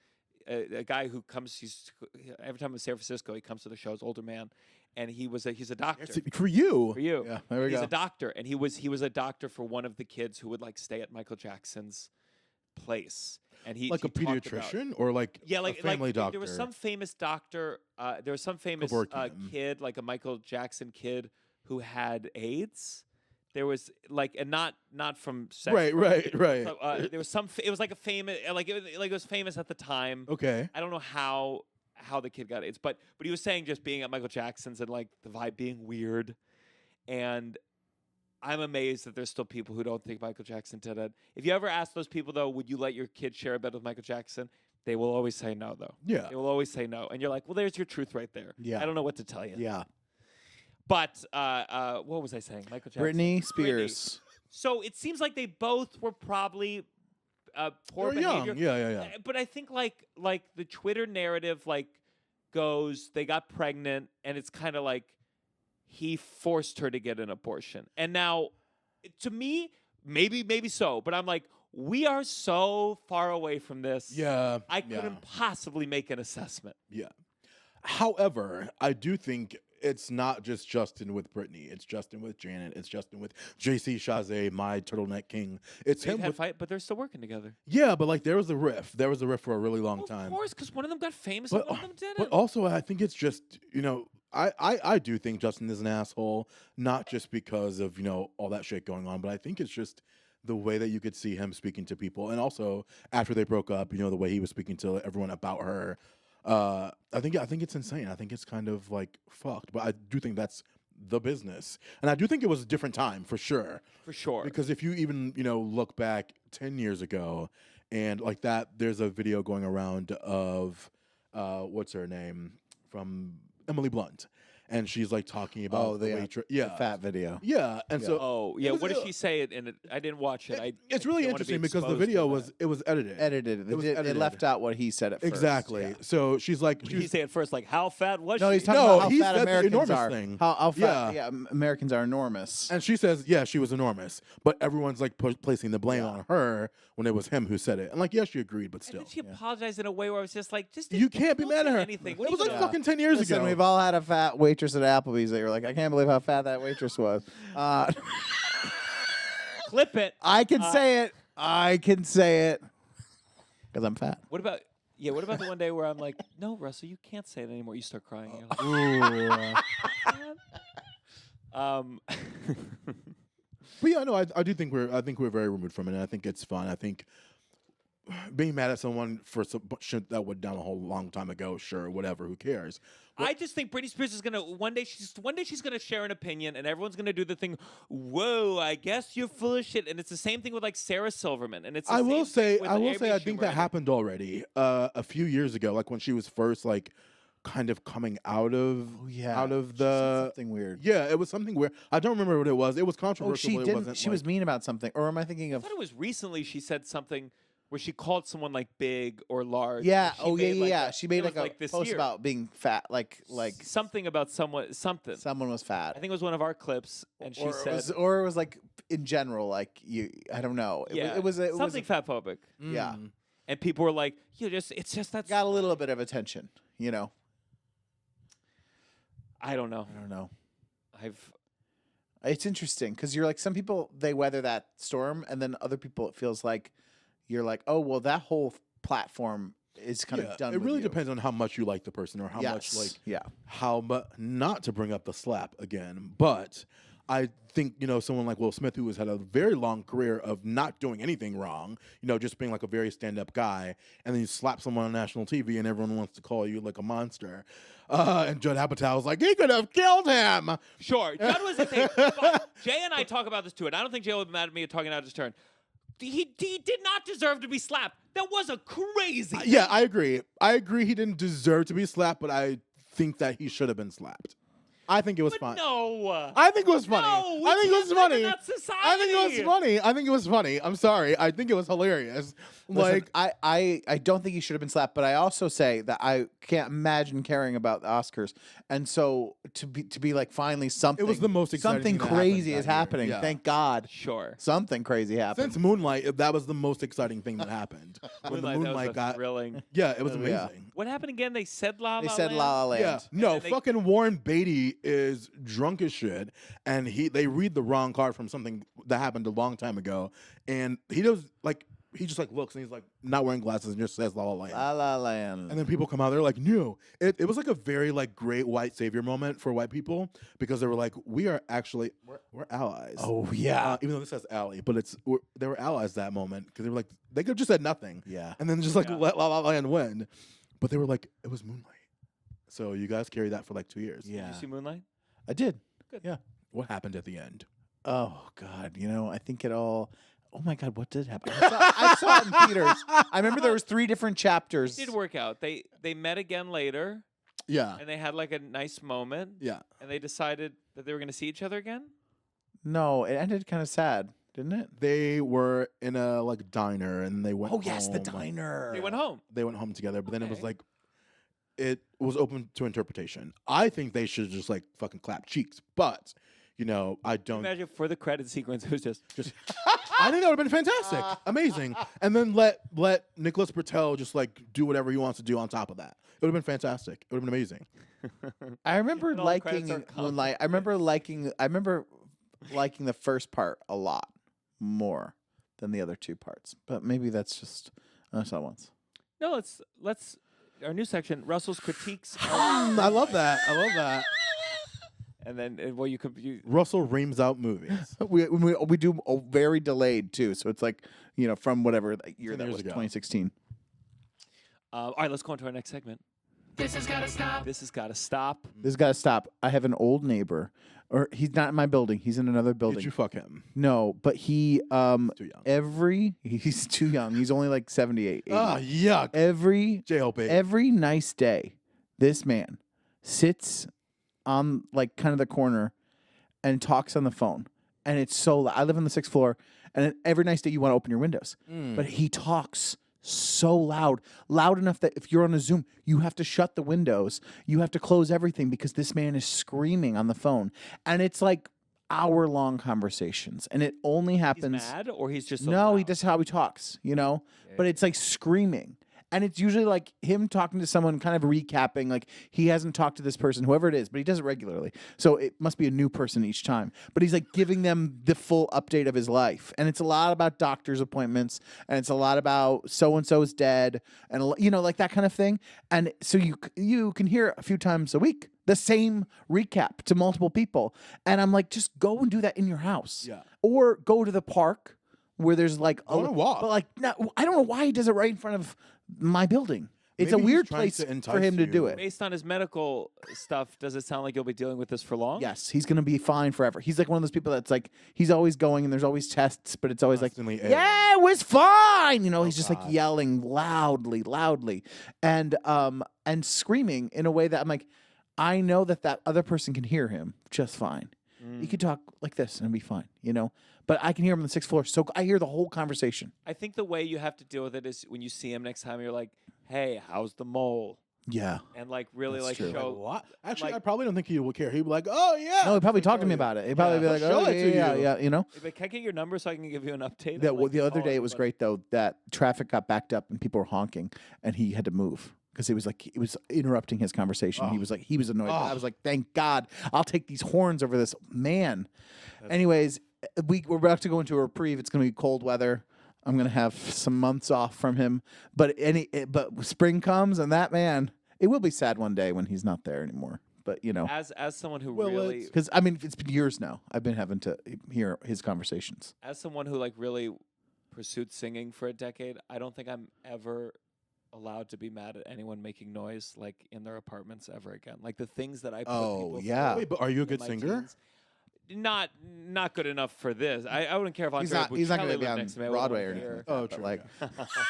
guy who comes. He's every time I'm in San Francisco, he comes to the shows. Older man, and he's a doctor. For you. For you, Yeah, there we he's go. a doctor, and he was a doctor for one of the kids who would like stay at Michael Jackson's place, and he Like a he talked about- pediatrician or like Yeah, like a family doctor. There was some famous doctor. There was some famous Kevorkian. kid, like a Michael Jackson kid, who had AIDS. There was like, and not from sex. Right. So, there was some. It was like a famous, it was famous at the time. Okay. I don't know how the kid got AIDS, but he was saying just being at Michael Jackson's and like the vibe being weird, and I'm amazed that there's still people who don't think Michael Jackson did it. If you ever ask those people, though, would you let your kid share a bed with Michael Jackson? They will always say no, though. Yeah. They will always say no. And you're like, well, there's your truth right there. Yeah. I don't know what to tell you. Yeah. But what was I saying? Michael Jackson. Britney Spears. So it seems like they both were probably poor They were behavior. young. Yeah. But I think like the Twitter narrative goes, they got pregnant, and it's kind of like he forced her to get an abortion. And now, to me, maybe so, but I'm like, we are so far away from this. Yeah. I couldn't possibly make an assessment. Yeah. However, I do think it's not just Justin with Britney. It's Justin with Janet. It's Justin with JC Chazé, my turtleneck king. It's They've him had with fight, but they're still working together. Yeah, but like there was a riff. There was a riff for a really long Of time. course, because one of them got famous But, and one of them didn't. but also, I think it's just, I do think Justin is an asshole, not just because of, all that shit going on, but I think it's just the way that you could see him speaking to people. And also, after they broke up, the way he was speaking to everyone about her. I think it's insane. I think it's kind of like fucked, but I do think that's the business. And I do think it was a different time, for sure. For sure. Because if you even, look back 10 years ago and like that, there's a video going around of, what's her name? From Emily Blunt. And she's like talking about the waitress. Yeah. The fat video. Yeah. And so. Oh, yeah. it was- What did she say? I didn't watch it. It's I really don't wanna be interesting because the exposed to video that. was edited. Edited. It was It edited. left out what he said at first. Exactly. Yeah. So she's like, Did he say at first, like, how fat was No, she? he's talking No, about how he fat said the Americans enormous are. thing. How fat? Yeah. Americans are enormous. and she says, yeah, she was enormous, but everyone's like placing the blame on her when it was him who said it. And like, yes, she agreed, but And still, then she apologized in a way where I was just like, you can't be don't mad at say her. Anything. It What was do you like know? fucking 10 years Listen, ago. we've all had a fat waitress at Applebee's that you're like, I can't believe how fat that waitress was. Clip it. I can say it. I can say it. Because I'm fat. What about the one day where I'm like, no, Russell, you can't say it anymore. You start crying. You're like, But yeah, no, I do think we're very removed from it, and I think it's fun. I think being mad at someone for some shit that went down a whole long time ago, sure, whatever, who cares? I just think Britney Spears is gonna one day she's gonna share an opinion, and everyone's gonna do the thing. Whoa, I guess you're full of shit, and it's the same thing with like Sarah Silverman, and it's. The I same will thing say, with I Amy think Schumer. that happened already a few years ago, like when she was first like kind of coming out of out of She said the something weird. yeah, it was something weird. I don't remember what it was. It was controversial. Oh, she but it didn't. wasn't, She was mean about something. Or am I thinking I of? thought it was recently she said something where she called someone like big or large. Yeah. She Oh, yeah, made, like, yeah. a- She made it was, like a this post year. about being fat, like something about something. someone was fat. I think it was one of our clips, and she said, or it was like in general, like you. I don't know. "Yeah, It was something fatphobic." Yeah. Mm. And people were like, it's just that. Got a little bit of attention. I don't know. I don't know. I've It's interesting because you're like some people they weather that storm, and then other people it feels like you're like, oh well, that whole platform is kind of done. It with really you. depends on how much you like the person or how much Yes. like Yeah. how much not to bring up the slap again, but I think someone like Will Smith, who has had a very long career of not doing anything wrong, just being like a very stand-up guy, and then you slap someone on national TV and everyone wants to call you like a monster. And Judd Apatow was like, he could have killed him. Sure. Judd was the thing. But Jay and I talk about this too, and I don't think Jay will be mad at me talking out his turn. He did not deserve to be slapped. That was a crazy. Yeah, I agree. He didn't deserve to be slapped, but I think that he should have been slapped. I think it was But fine. no. I think it was funny. No, I think it was we can't live funny. in that society. I think it was funny. I think it was funny. I'm sorry. I think it was hilarious. Listen, Like, I don't think he should have been slapped, but I also say that I can't imagine caring about the Oscars, and so to be like finally something. It was the most exciting something thing that happened crazy that is year. happening. Yeah. Thank God. Sure. Something crazy happened. since Moonlight, that was the most exciting thing that happened. When the That Moonlight was got, thrilling. yeah, it was Yeah. amazing. What happened again? They said La La They said Land? La La Land. Yeah, no, then they- fucking Warren Beatty is drunk as shit, and they read the wrong card from something that happened a long time ago, and he just like looks and he's like not wearing glasses and just says La La Land. La La Land. And then people come out, they're like, no. It was like a very like great white savior moment for white people because they were like, we are actually we're allies. Oh yeah. Even though this says ally, but they were allies that moment because they were like they could have just said nothing. Yeah. And then just like Yeah. let La La Land win, but they were like it was Moonlight. So you guys carried that for like 2 years. Yeah. Did you see Moonlight? I did. What happened at the end? Oh God, I think it all. Oh my God, what did happen? I saw it in theaters. I remember there was 3 different chapters. It did work out. They met again later, Yeah. and they had like a nice moment. Yeah. And they decided that they were going to see each other again. No, it ended kind of sad, didn't it? They were in a like diner and they went Oh yes, the home. diner. They went home. They went home together, but then it was Okay. like it was open to interpretation. I think they should just like fucking clap cheeks, but I don't. Imagine for the credit sequence, it was just I think that would have been fantastic, amazing, and then let Nicholas Bertel just like do whatever he wants to do on top of that. It would have been fantastic. It would have been amazing. I remember And all the credits liking are Moonlight. I remember liking the first part a lot more than the other 2 parts. But maybe that's just I saw it once. no. Let's our new section. Russell's critiques, I love that. I love that. and then you Russell reams out movies. We do very delayed too, so it's like from whatever year 10 that years was, ago. 2016. All right, let's go on to our next segment. This has gotta stop. This has got to stop. This has got to stop. I have an old neighbor, or he's not in my building. He's in another building. Did you fuck him? No, but he Too young. he's too young. He's only like 78. 80. Ah, yuck. JLP. Every nice day, this man sits on like kind of the corner and talks on the phone. And it's so loud. I live on the 6th floor, and every nice day you want to open your windows. But he talks so loud enough that if you're on a Zoom, you have to shut the windows. You have to close everything because this man is screaming on the phone. And it's like hour-long conversations. And it only He's happens. mad, or he's just so No, loud? he does how he talks, But it's like screaming. And it's usually like him talking to someone, kind of recapping, like he hasn't talked to this person, whoever it is, but he does it regularly. So it must be a new person each time. But he's like giving them the full update of his life. And it's a lot about doctor's appointments, and it's a lot about so-and-so is dead, and like that kind of thing. And so you can hear a few times a week the same recap to multiple people. And I'm like, just go and do that in your house. Yeah. Or go to the park where there's like Go on a walk. But like, no, I don't know why he does it right in front of my building. It's Maybe a he's weird trying place to for entice him to you. do it. Based on his medical stuff, does it sound like you'll be dealing with this for long? Yes, he's going to be fine forever. He's like one of those people that's like, he's always going and there's always tests, but it's always Constantly like, ailing. yeah, it was fine. He's just like God. yelling loudly and screaming in a way that I'm like, I know that other person can hear him just fine. He could talk like this and be fine, But I can hear him on the 6th floor, so I hear the whole conversation. I think the way you have to deal with it is when you see him next time, you're like, "Hey, how's the mole?" Yeah. And like really That's like true. show. What? Actually, like- I probably don't think he would care. He'd be like, "Oh yeah." No, he'd probably talk to me you. about it. He'd probably be Yeah, like, he'll show oh, it to yeah, you. yeah. Can I get your number so I can give you an update? The, I'm like, the other "Oh, day it was everybody." great though that traffic got backed up and people were honking and he had to move because it was interrupting his conversation. He was annoyed. I was like, thank God, I'll take these horns over this man. Anyways, we're about to go into a reprieve. It's going to be cold weather. I'm going to have some months off from him, but spring comes and that man, it will be sad one day when he's not there anymore. But As someone who Well, really because I mean, it's been years now. I've been having to hear his conversations. as someone who like really pursued singing for a decade, I don't think I'm ever allowed to be mad at anyone making noise like in their apartments ever again. Like the things that I put Oh, people yeah. through Wait, but are you a in good my singer? teens. Not good enough for this. I wouldn't care if Andre He's not going Bocelli to be lived on next to me. I wouldn't Broadway or wanna anything. hear. Like that, Oh, but, true, like,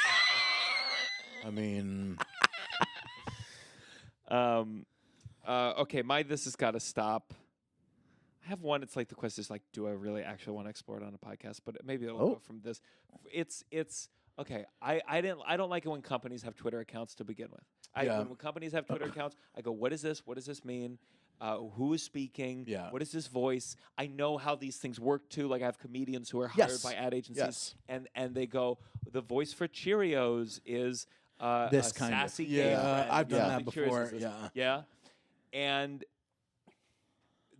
I mean, Okay, my this has got to stop. I have one. It's like the question is like, do I really actually want to explore it on a podcast? But maybe it'll Oh. go from this. It's okay. I don't like it when companies have Twitter accounts to begin with. Yeah. When companies have Twitter accounts, I go, what is this? What does this mean? Who is speaking? Yeah. What is this voice? I know how these things work too. Like I have comedians who are hired Yes. by ad agencies, Yes. and they go, the voice for Cheerios is This a kind of. sassy gay Yeah, friend. I've done Something that Cheerios before, is this. yeah. Yeah. And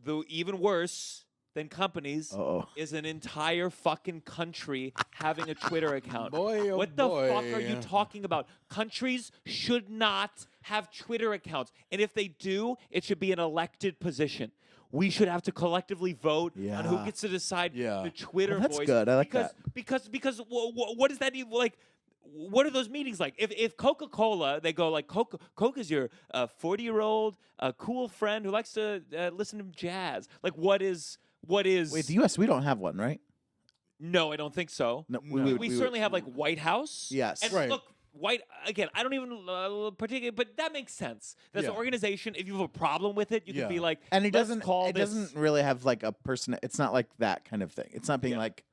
the even worse than companies Uh-oh. is an entire fucking country having a Twitter account. Boy, oh what the fuck are you boy. talking about? Countries should not have Twitter accounts. And if they do, it should be an elected position. We should have to collectively vote on who Yeah. gets to decide Yeah. the Twitter Well, that's voice. good. I like because, that. Because what does that even like? What are those meetings like? If Coca-Cola, they go like, Coke is your 40-year-old cool friend who likes to listen to jazz. Like, what is what is. Wait, the U.S. we don't have one, right? No, I don't think so. No, We certainly have like White House. Yes. And Right. look, again, I don't even particularly, but that makes sense. There's an Yeah. organization. If you have a problem with it, you can be Yeah. like, And it let's doesn't. call It this. doesn't really have like a person. It's not like that kind of thing. It's not being Yeah. like,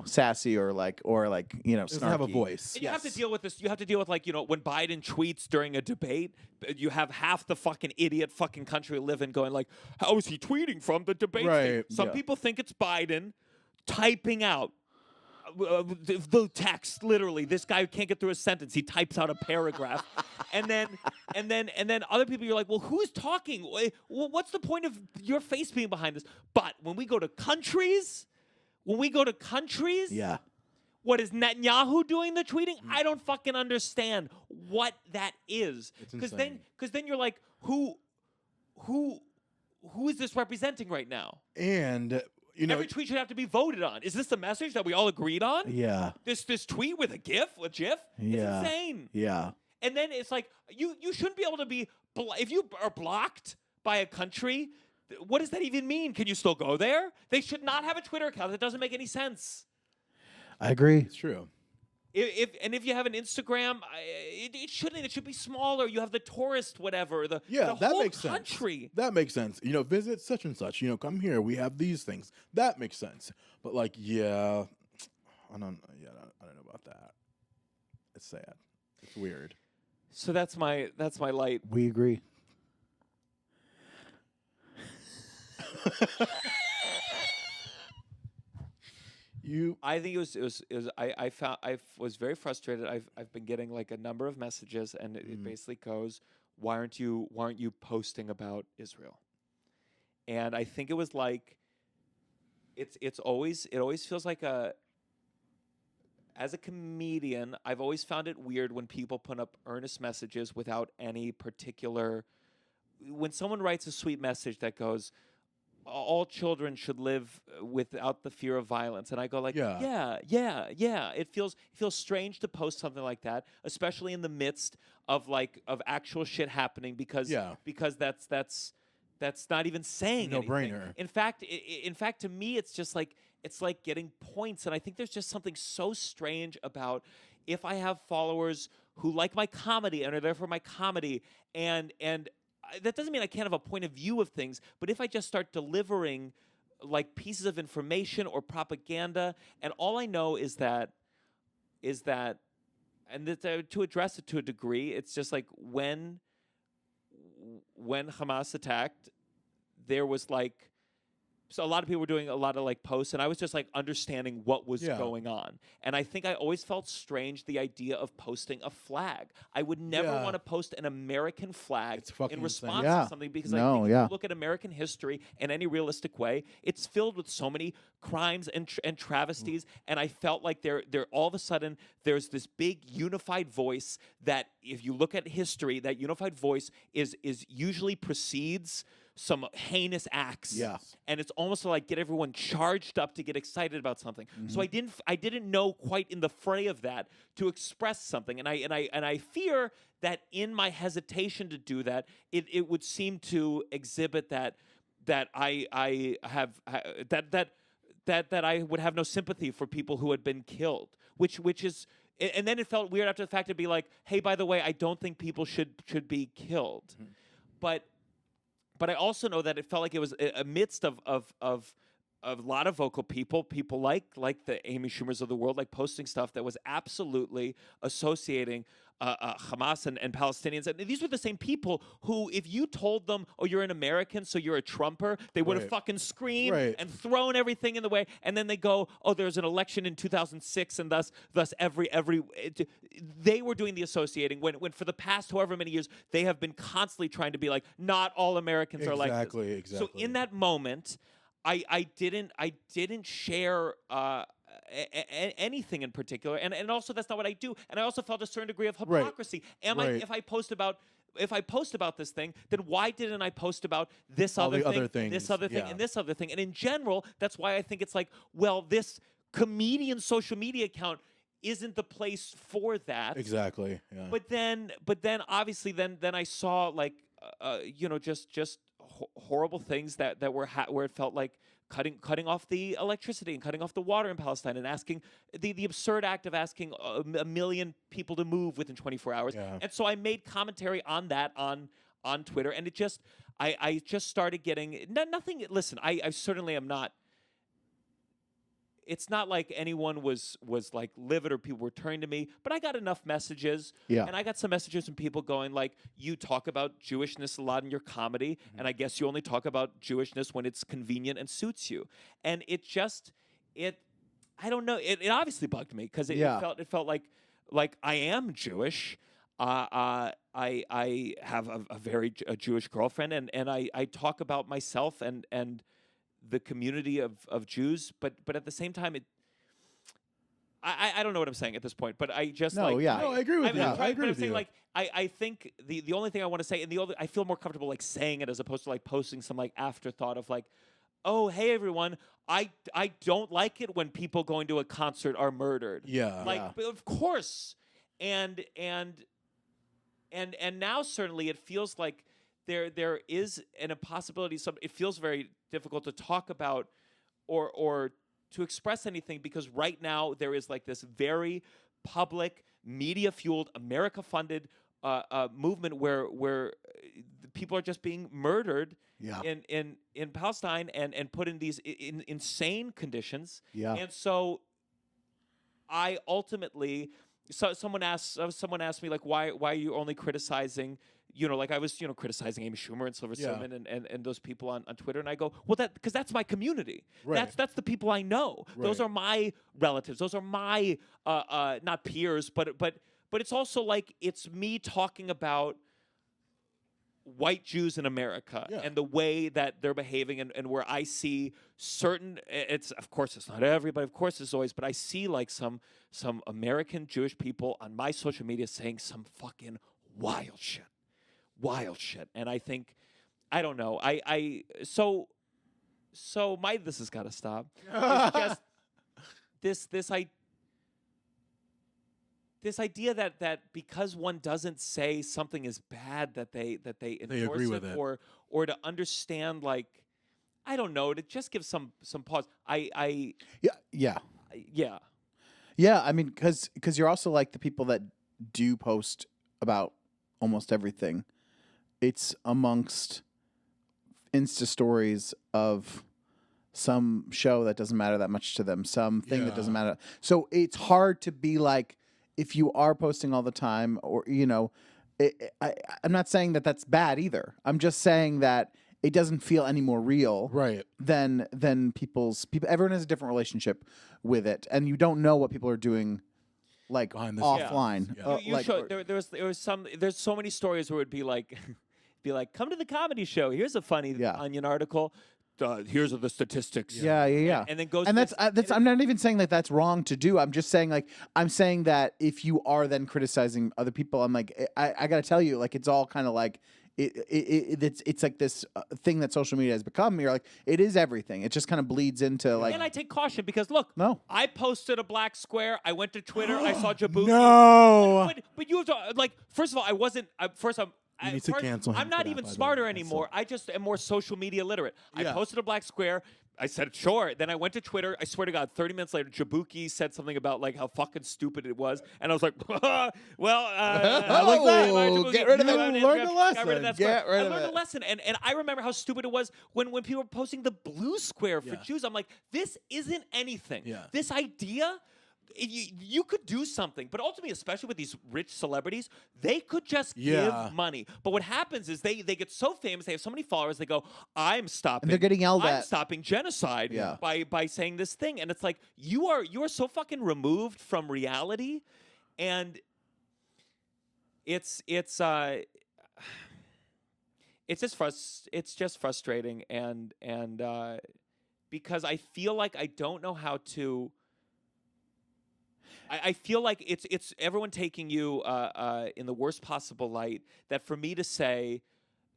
sassy or like It doesn't have a snarky. voice. And you have to Yes. deal with this. You have to deal with like when Biden tweets during a debate, you have half the fucking idiot fucking country we live in going like, how is he tweeting from the debate? Right, Some yeah. people think it's Biden typing out the text. Literally, this guy can't get through a sentence. He types out a paragraph, and then other people, you're like, well, who's talking? Well, what's the point of your face being behind this? But when we go to countries. Yeah. What is Netanyahu doing the tweeting? I don't fucking understand what that is. It's Because insane. then you're like, who is this representing right now? And Every tweet should have to be voted on. Is this the message that we all agreed on? Yeah. This tweet with a GIF? It's Yeah. insane. Yeah. And then it's like you shouldn't be able to be if you are blocked by a country. What does that even mean? Can you still go there? They should not have a Twitter account. That doesn't make any sense. I agree. it's true. If you have an Instagram, it shouldn't. It should be smaller. You have the tourist, whatever. The Yeah, that whole makes country. sense. That makes sense. Visit such and such. Come here. We have these things. That makes sense. But like, yeah, I don't know about that. It's sad. It's weird. So that's my light. We agree. I think it was I was very frustrated. I've been getting like a number of messages, and it basically goes, why aren't you posting about Israel? And I think it was like, it always feels like as a comedian, I've always found it weird when people put up earnest messages without any particular. When someone writes a sweet message that goes, all children should live without the fear of violence, and I go like, yeah. It feels strange to post something like that, especially in the midst of actual shit happening, because that's not even saying No anything. brainer. In fact, to me, it's just like getting points, and I think there's just something so strange about if I have followers who like my comedy and are there for my comedy, and that doesn't mean I can't have a point of view of things, but if I just start delivering like pieces of information or propaganda, and all I know is that, and to address it to a degree, it's just like when Hamas attacked, there was like, so a lot of people were doing a lot of like posts, and I was just like understanding what was going on. And I think I always felt strange the idea of posting a flag. I would never want to post an American flag It's fucking in response insane. Yeah. to something, because No, I think if yeah. you look at American history in any realistic way, it's filled with so many crimes and travesties. And I felt like there all of a sudden there's this big unified voice that, if you look at history, that unified voice is usually precedes some heinous acts. Yeah. And it's almost like get everyone charged up to get excited about something. So I didn't know quite in the fray of that to express something. And I fear that in my hesitation to do that, it would seem to exhibit that I have that I would have no sympathy for people who had been killed, which is. And then it felt weird after the fact to be like, hey, by the way, I don't think people should be killed. But I also know that it felt like it was a midst of a lot of vocal people like the Amy Schumers of the world, like posting stuff that was absolutely associating Hamas and Palestinians. And these were the same people who, if you told them, oh, you're an American, so you're a Trumper, they would have Right. fucking screamed Right. and thrown everything in the way. And then they go, oh, there's an election in 2006, and thus they were doing the associating when for the past however many years they have been constantly trying to be like, not all Americans are like this. Exactly. So in that moment, I didn't share anything in particular, and also that's not what I do. And I also felt a certain degree of Right. hypocrisy. Right. If I post about this thing, then why didn't I post about this All other the thing, other things, this other thing, yeah. and this other thing? And in general, that's why I think it's like, well, this comedian social media account isn't the place for that. Exactly. Yeah. But then obviously then I saw like just horrible things that were where it felt like cutting off the electricity and cutting off the water in Palestine, and asking the absurd act of asking a million people to move within 24 hours. Yeah. And so I made commentary on that on Twitter, and it just I just started getting nothing. Listen, I certainly am not. It's not like anyone was like livid or people were turning to me, but I got enough messages. Yeah. And I got some messages from people going like, you talk about Jewishness a lot in your comedy, and I guess you only talk about Jewishness when it's convenient and suits you. And it just, I don't know, it obviously bugged me because it felt like I am Jewish. I have a very Jewish girlfriend, and I talk about myself and the community of Jews, but at the same time, I don't know what I'm saying at this point, but I just No, yeah. No, I agree with you. I agree I'm with saying you. like I think the only thing I want to say, and I feel more comfortable like saying it as opposed to like posting some like afterthought of like, oh hey everyone, I don't like it when people going to a concert are murdered. Yeah. Like but of course, and now certainly it feels like there is an impossibility. It feels very difficult to talk about or to express anything because right now there is like this very public, media-fueled, America-funded movement where people are just being murdered in Palestine and put in these insane conditions. Yeah. And so I ultimately. So someone asked me like why are you only criticizing, like I was criticizing Amy Schumer and Silver Stillman and those people on Twitter, and I go, well, because that's my community. Right. That's the people I know. Right. Those are my relatives. Those are my not peers, but it's also like it's me talking about white Jews in America and the way that they're behaving and where I see certain, of course it's not everybody, of course it's always, but I see like some American Jewish people on my social media saying some fucking wild shit. And I think, I don't know, so this has got to stop. It's just this idea that because one doesn't say something is bad that they endorse agree with it. or to understand, like, I don't know, to just give some pause. Yeah. Yeah. I mean, because you're also like the people that do post about almost everything. It's amongst Insta stories of some show that doesn't matter that much to them, something that doesn't matter. So it's hard to be like, if you are posting all the time, or I'm not saying that that's bad either. I'm just saying that it doesn't feel any more real, Right. than people. Everyone has a different relationship with it, and you don't know what people are doing, like Behind the offline. scenes. Yeah. You showed, there's so many stories where it'd be like, come to the comedy show. Here's a funny Onion article. Here's the statistics. Yeah. And then goes. And to that's I'm not even saying that that's wrong to do. I'm just saying I'm saying that if you are then criticizing other people, I'm like I got to tell you, like, it's all kind of like it's like this thing that social media has become. You're like, it is everything. It just kind of bleeds into like. And I take caution because look, I posted a black square. I went to Twitter. I saw Djibouti. No. But you have to, like, first of all, I wasn't. You need to cancel him I'm for not that, even by the smarter way. anymore. I just am more social media literate. I Yeah. posted a black square. I said, sure. Then I went to Twitter. I swear to God, 30 minutes later, Djibouti said something about like how fucking stupid it was. And I was like, well, Get rid of it. You learned a lesson. Got rid of that Get square. rid I of learned it. a lesson. And I remember how stupid it was when people were posting the blue square for Jews. I'm like, this isn't anything. Yeah. This idea... You could do something, but ultimately, especially with these rich celebrities, they could just give money. But what happens is they get so famous, they have so many followers, they go, I'm stopping. And they're getting yelled I'm at. stopping genocide by saying this thing. And it's like, you are so fucking removed from reality. And it's just frustrating. And because I feel like I don't know how to... I feel like it's everyone taking you in the worst possible light. That for me to say,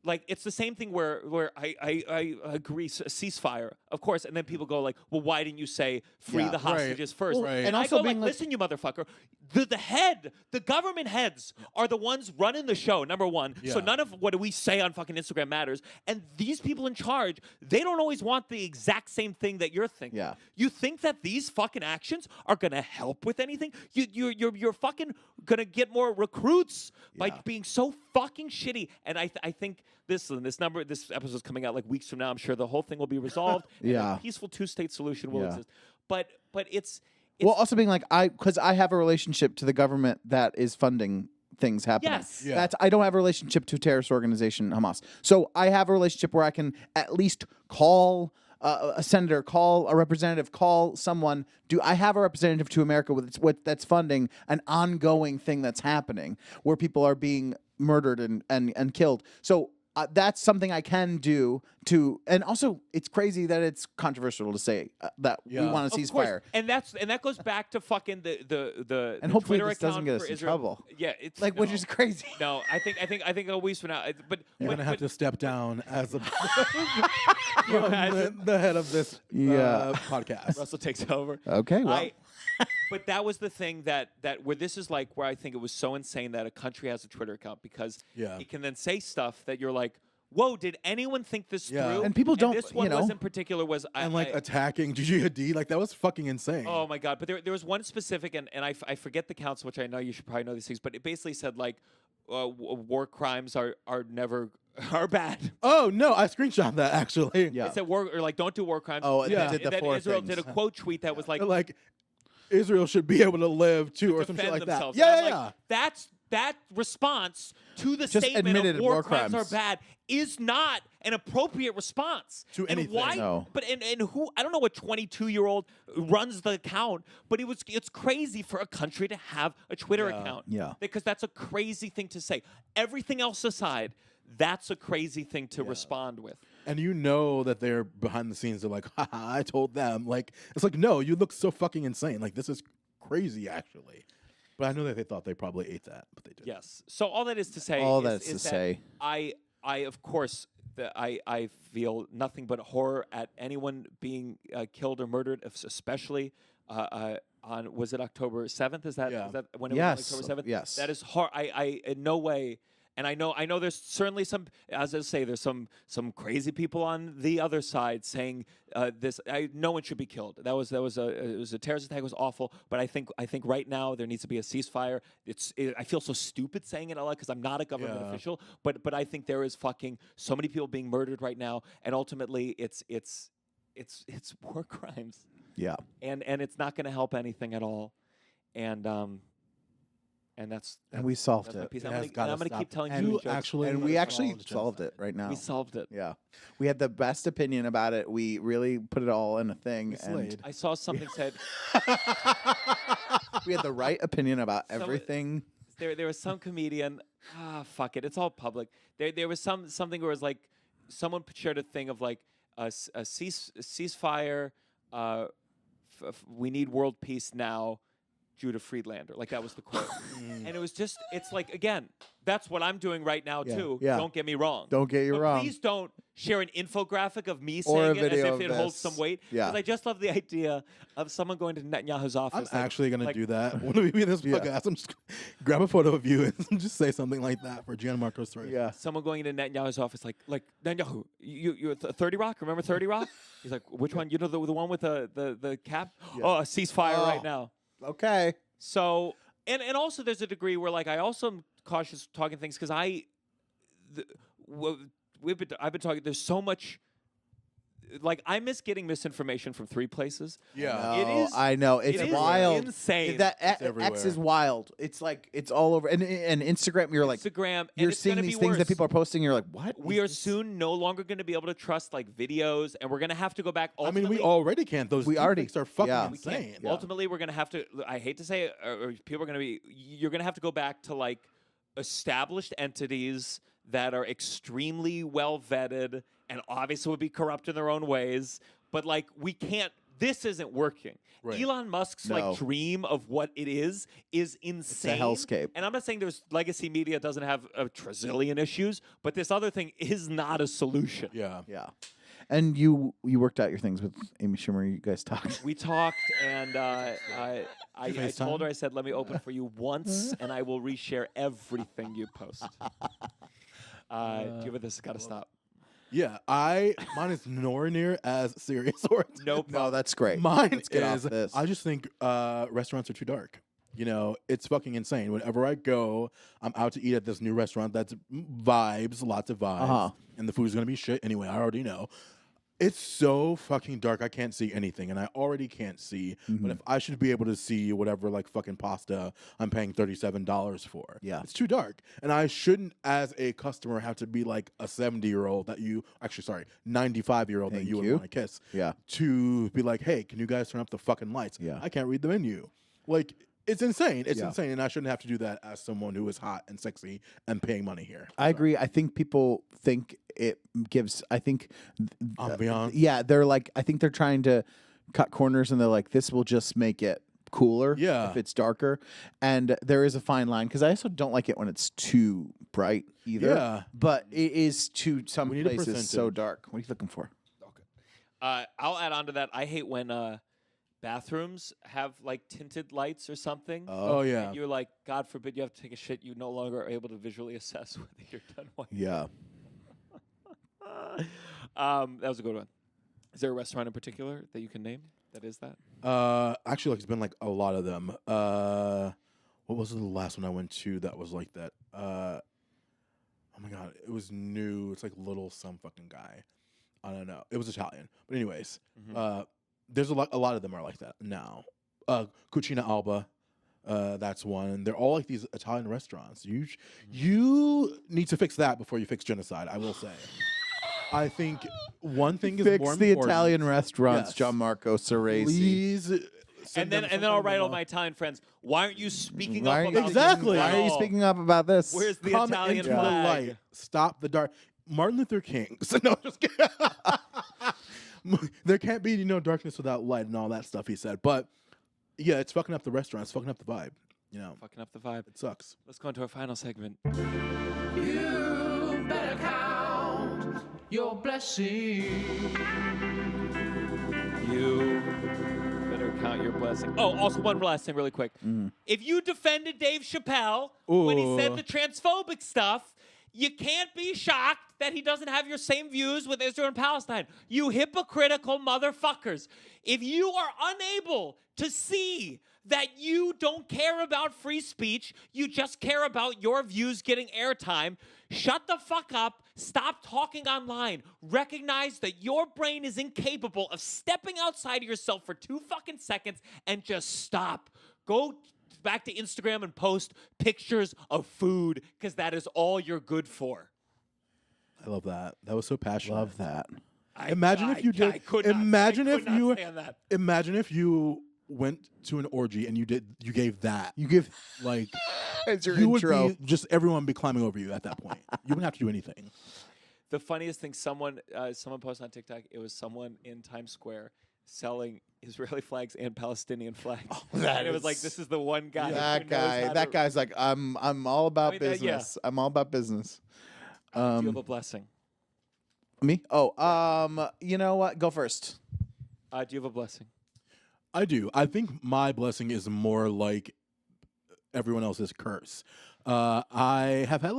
like it's the same thing where I agree, ceasefire, of course, and then people go like, well, why didn't you say free Yeah. the hostages first? Well, right. And and I also go like, being like- listen, you motherfucker, the government heads are the ones running the show, number one. So Yeah. none of what we say on fucking Instagram matters. And these people in charge, they don't always want the exact same thing that you're thinking. Yeah. You think that these fucking actions are gonna help with anything? You're fucking gonna get more recruits by Yeah. being so fucking shitty. And I think this episode's coming out like weeks from now. I'm sure the whole thing will be resolved. And Yeah. a peaceful 2-state solution will Yeah. exist. But it's Well, also being like because I have a relationship to the government that is funding things happening. Yes. Yeah. That's I don't have a relationship to a terrorist organization, Hamas. So I have a relationship where I can at least call a senator, call a representative, call someone. I have a representative to America with what that's funding an ongoing thing that's happening where people are being murdered and killed. So that's something I can do to, and also it's crazy that it's controversial to say that we Yeah. want a of course, ceasefire. and that goes back to fucking the And hopefully Twitter this doesn't account get us for in Israel. trouble. Yeah, it's Like, which is crazy. No, I think a week from now. But You're but, gonna have but- to step down as a you imagine? the head of this Yeah. podcast. Russell takes over. Okay, well. But that was the thing that where this is like where I think it was so insane that a country has a Twitter account because Yeah. it can then say stuff that you're like, whoa, did anyone think this Yeah. through? And people don't, This one you know. was in particular was And like attacking Gigi Hadid, like that was fucking insane. Oh my god! But there was one specific, and I forget the counts, which I know you should probably know these things. But it basically said like, war crimes are never are bad. Oh, no, I screenshot that actually. Yeah. It said war or like don't do war crimes. Oh, and Yeah. they did the then four Israel things. did a quote tweet that was like, Like Israel should be able to live too, or some shit defend like themselves. that. And Yeah, I'm yeah, like, that response to the Just statement admitted of war crimes. crimes are bad is not an appropriate response To and anything. Why? No. But and who? I don't know what 22-year-old runs the account, but it's crazy for a country to have a Twitter Yeah. account. Yeah. Because that's a crazy thing to say. Everything else aside, that's a crazy thing to respond with. And you know that they're behind the scenes. They're like, haha, I told them. Like, it's like, no, you look so fucking insane. Like, this is crazy, actually. But I know that they thought they probably ate that, but they didn't. Yes. So all that is to say, All is, that's is to that say. I of course, I feel nothing but horror at anyone being killed or murdered, especially on was it October 7th? Is that when it Yes. was on October 7th? Yes. That is I in no way. And I know there's certainly some, as I say, there's some crazy people on the other side saying this. No one should be killed. It was a terrorist attack. It was awful. But I think right now there needs to be a ceasefire. I feel so stupid saying it a lot because I'm not a government official. But I think there is fucking so many people being murdered right now, and ultimately it's war crimes, Yeah. and it's not going to help anything at all, and that's And we solved that's my it. piece. It I'm has going gotta to stop. keep telling And you you jokes. actually And we actually solved solved genocide. it right now. We solved it. Yeah. We had the best opinion about it. We really put it all in a thing. We And slayed. I saw something said we had the right opinion about Some- everything. there was some comedian. Fuck it, it's all public. There was something where it was like someone shared a thing of like a ceasefire. We need world peace now. Judah Friedlander, like that was the quote, and it was just. It's like again, that's what I'm doing right now Yeah, too. yeah. Don't get me wrong. Don't get you But wrong. Please don't share an infographic of me Or a saying it as video if of it holds this. some weight. Yeah. Because I just love the idea of someone going to Netanyahu's I'm office. actually going to like- do that. When we be in this Yeah. podcast, I'm just grab a photo of you and just say something like that for Gianmarco Soresi. Yeah. Someone going into Netanyahu's office, like Netanyahu, you 30 Rock? Remember 30 Rock? He's like, which one? You know the one with the cap? Oh, a ceasefire right now. Okay. So and also there's a degree where like I also am cautious talking things because I've been talking. There's so much. Like I miss getting misinformation from 3 places. Yeah. It is- I know. It's is wild. insane. That It's X everywhere. is wild. It's like it's all over. And Instagram, you're like Instagram. and you're it's seeing gonna these be things that worse. people are posting. You're like, what? We are soon no longer going to be able to trust like videos, and we're going to have to go back. I mean, Ultimately, we already can't. Those We already- deepfakes are fucking yeah. we can't. insane. Ultimately, we're going to have to. I hate to say it, or people are going to be. You're going to have to go back to like established entities that are extremely well vetted and obviously would be corrupt in their own ways. But like, we can't this isn't working. Right. Elon Musk's No. like dream of what it is insane. hellscape. And I'm not saying there's legacy media doesn't have a trillion issues, but this other thing is not a solution. Yeah. Yeah. And you worked out your things with Amy Schumer. You guys talked. We talked, and I FaceTime? told her, I said, let me open for you once, and I will reshare everything you post. Give it this, got to stop. Yeah, mine is nowhere near as serious or Nope. No, that's great. mine Let's get off is this. I just think restaurants are too dark. You know, it's fucking insane. Whenever I go, I'm out to eat at this new restaurant that's vibes, lots of vibes, and the food's gonna be shit anyway. I already know. It's so fucking dark. I can't see anything, and I already can't see. But if I should be able to see whatever like fucking pasta I'm paying $37 for, Yeah. it's too dark, and I shouldn't, as a customer, have to be like a 70-year-old that you 95-year-old that Thank you would you. want to kiss. Yeah. To be like, hey, can you guys turn up the fucking lights? Yeah. I can't read the menu. Like, it's insane. It's Yeah. insane, and I shouldn't have to do that as someone who is hot and sexy and paying money here. I agree. I think people think it gives. I think. Ambiance. Yeah, they're like. I think they're trying to cut corners, and they're like, this will just make it cooler. Yeah. If it's darker, and there is a fine line because I also don't like it when it's too bright either. Yeah. But it is to some We need a places so percentage. dark. What are you looking for? I'll add on to that. I hate when bathrooms have like tinted lights or something. Oh yeah. And you're like, God forbid you have to take a shit. You no longer are able to visually assess whether you're done wiping. Yeah. That was a good one. Is there a restaurant in particular that you can name that is that? Actually, like it's been like a lot of them. What was the last one I went to that was like that? Oh my god, it was new. It's like little some fucking guy. I don't know. It was Italian, but anyways, there's a lot of them are like that now. Cucina Alba, that's one. They're all like these Italian restaurants. You need to fix that before you fix genocide. I will say. I think one thing is Fix more the important. Italian restaurants, Yes. Gianmarco Soresi. Please. And then I'll write all my Italian friends. Why aren't you speaking Why up are you- about Exactly. this Why at are you all? speaking up about this? Where's the Come Italian into flag? the light. Stop the dark. Martin Luther King. So no, just kidding. There can't be darkness without light and all that stuff he said. But yeah, it's fucking up the restaurant. It's fucking up the vibe. You know, Fucking up the vibe. it sucks. Let's go into our final segment. You better count your blessings. You better count your blessing. Oh, also one last thing really quick. If you defended Dave Chappelle when he said Ooh. the transphobic stuff, you can't be shocked that he doesn't have your same views with Israel and Palestine. You hypocritical motherfuckers. If you are unable to see that you don't care about free speech, you just care about your views getting airtime, shut the fuck up, stop talking online, recognize that your brain is incapable of stepping outside of yourself for 2 fucking seconds, and just stop. Go back to Instagram and post pictures of food, because that is all you're good for. I love that. That was so passionate. Love that. Imagine if you did. I could not, Imagine I if could not you. stand that. Imagine if you went to an orgy and you gave that. You give Like as your you intro. would be just everyone would be climbing over you at that point. You wouldn't have to do anything. The funniest thing, someone posted on TikTok, it was someone in Times Square selling Israeli flags and Palestinian flags. And it was like, this is the one guy. who knows how that to- guy's like, I'm all about I mean, yeah. business. I'm all about business. Do you have a blessing? Me? Oh, you know what? Go first. Do you have a blessing? I do. I think my blessing is more like everyone else's curse. I have had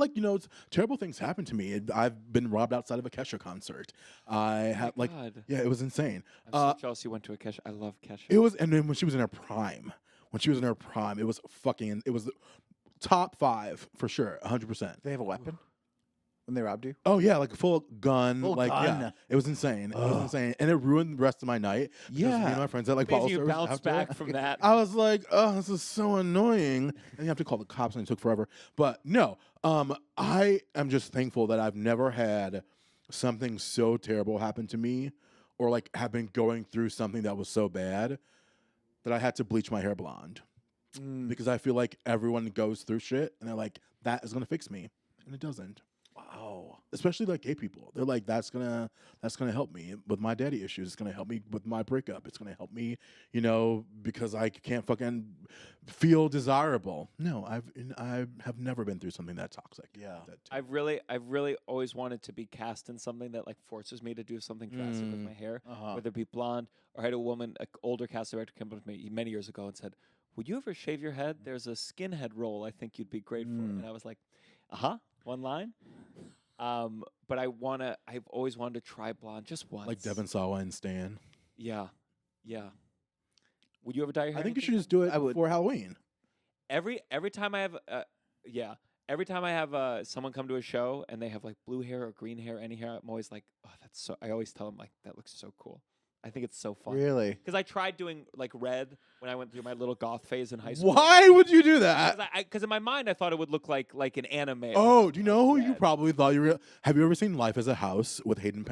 terrible things happen to me. I've been robbed outside of a Kesha concert. I have God. yeah, it was insane. I'm so jealous you went to a Kesha. I love Kesha. It was, and then when she was in her prime, it was top 5 for sure, 100%. They have a weapon when they robbed you. Oh yeah, like a full gun. Full like gun. yeah, it was insane. It was insane, and it ruined the rest of my night. because me Yeah. and my friends at like Amazing bottle you service bounced after. back from that. I was like, oh, this is so annoying. And you have to call the cops, and it took forever. But no, I am just thankful that I've never had something so terrible happen to me, or like have been going through something that was so bad that I had to bleach my hair blonde. Because I feel like everyone goes through shit, and they're like, that is gonna fix me, and it doesn't. Wow. especially like gay people. They're like, that's gonna help me with my daddy issues. It's gonna help me with my breakup. It's gonna help me, because I can't fucking feel desirable. No, I have never been through something that toxic. Yeah. I've really always wanted to be cast in something that like forces me to do something drastic with my hair, whether it be blonde or I had a woman, an older cast director come up to me many years ago and said, "Would you ever shave your head? There's a skinhead role I think you'd be great for." And I was like, one line. But I've always wanted to try blonde just once. Like Devin Sawa and Stan. Yeah. Would you ever dye your hair? I think you should just do it before Halloween. Every time I have every time I have someone come to a show and they have like blue hair or green hair, any hair, I'm always like, oh, that's so. I always tell them like, that looks so cool. I think it's so fun. Really? Because I tried doing like red when I went through my little goth phase in high school. Why would you do that? Because in my mind I thought it would look like an anime. Oh, do you know who you probably thought you were? Have you ever seen Life as a House with Hayden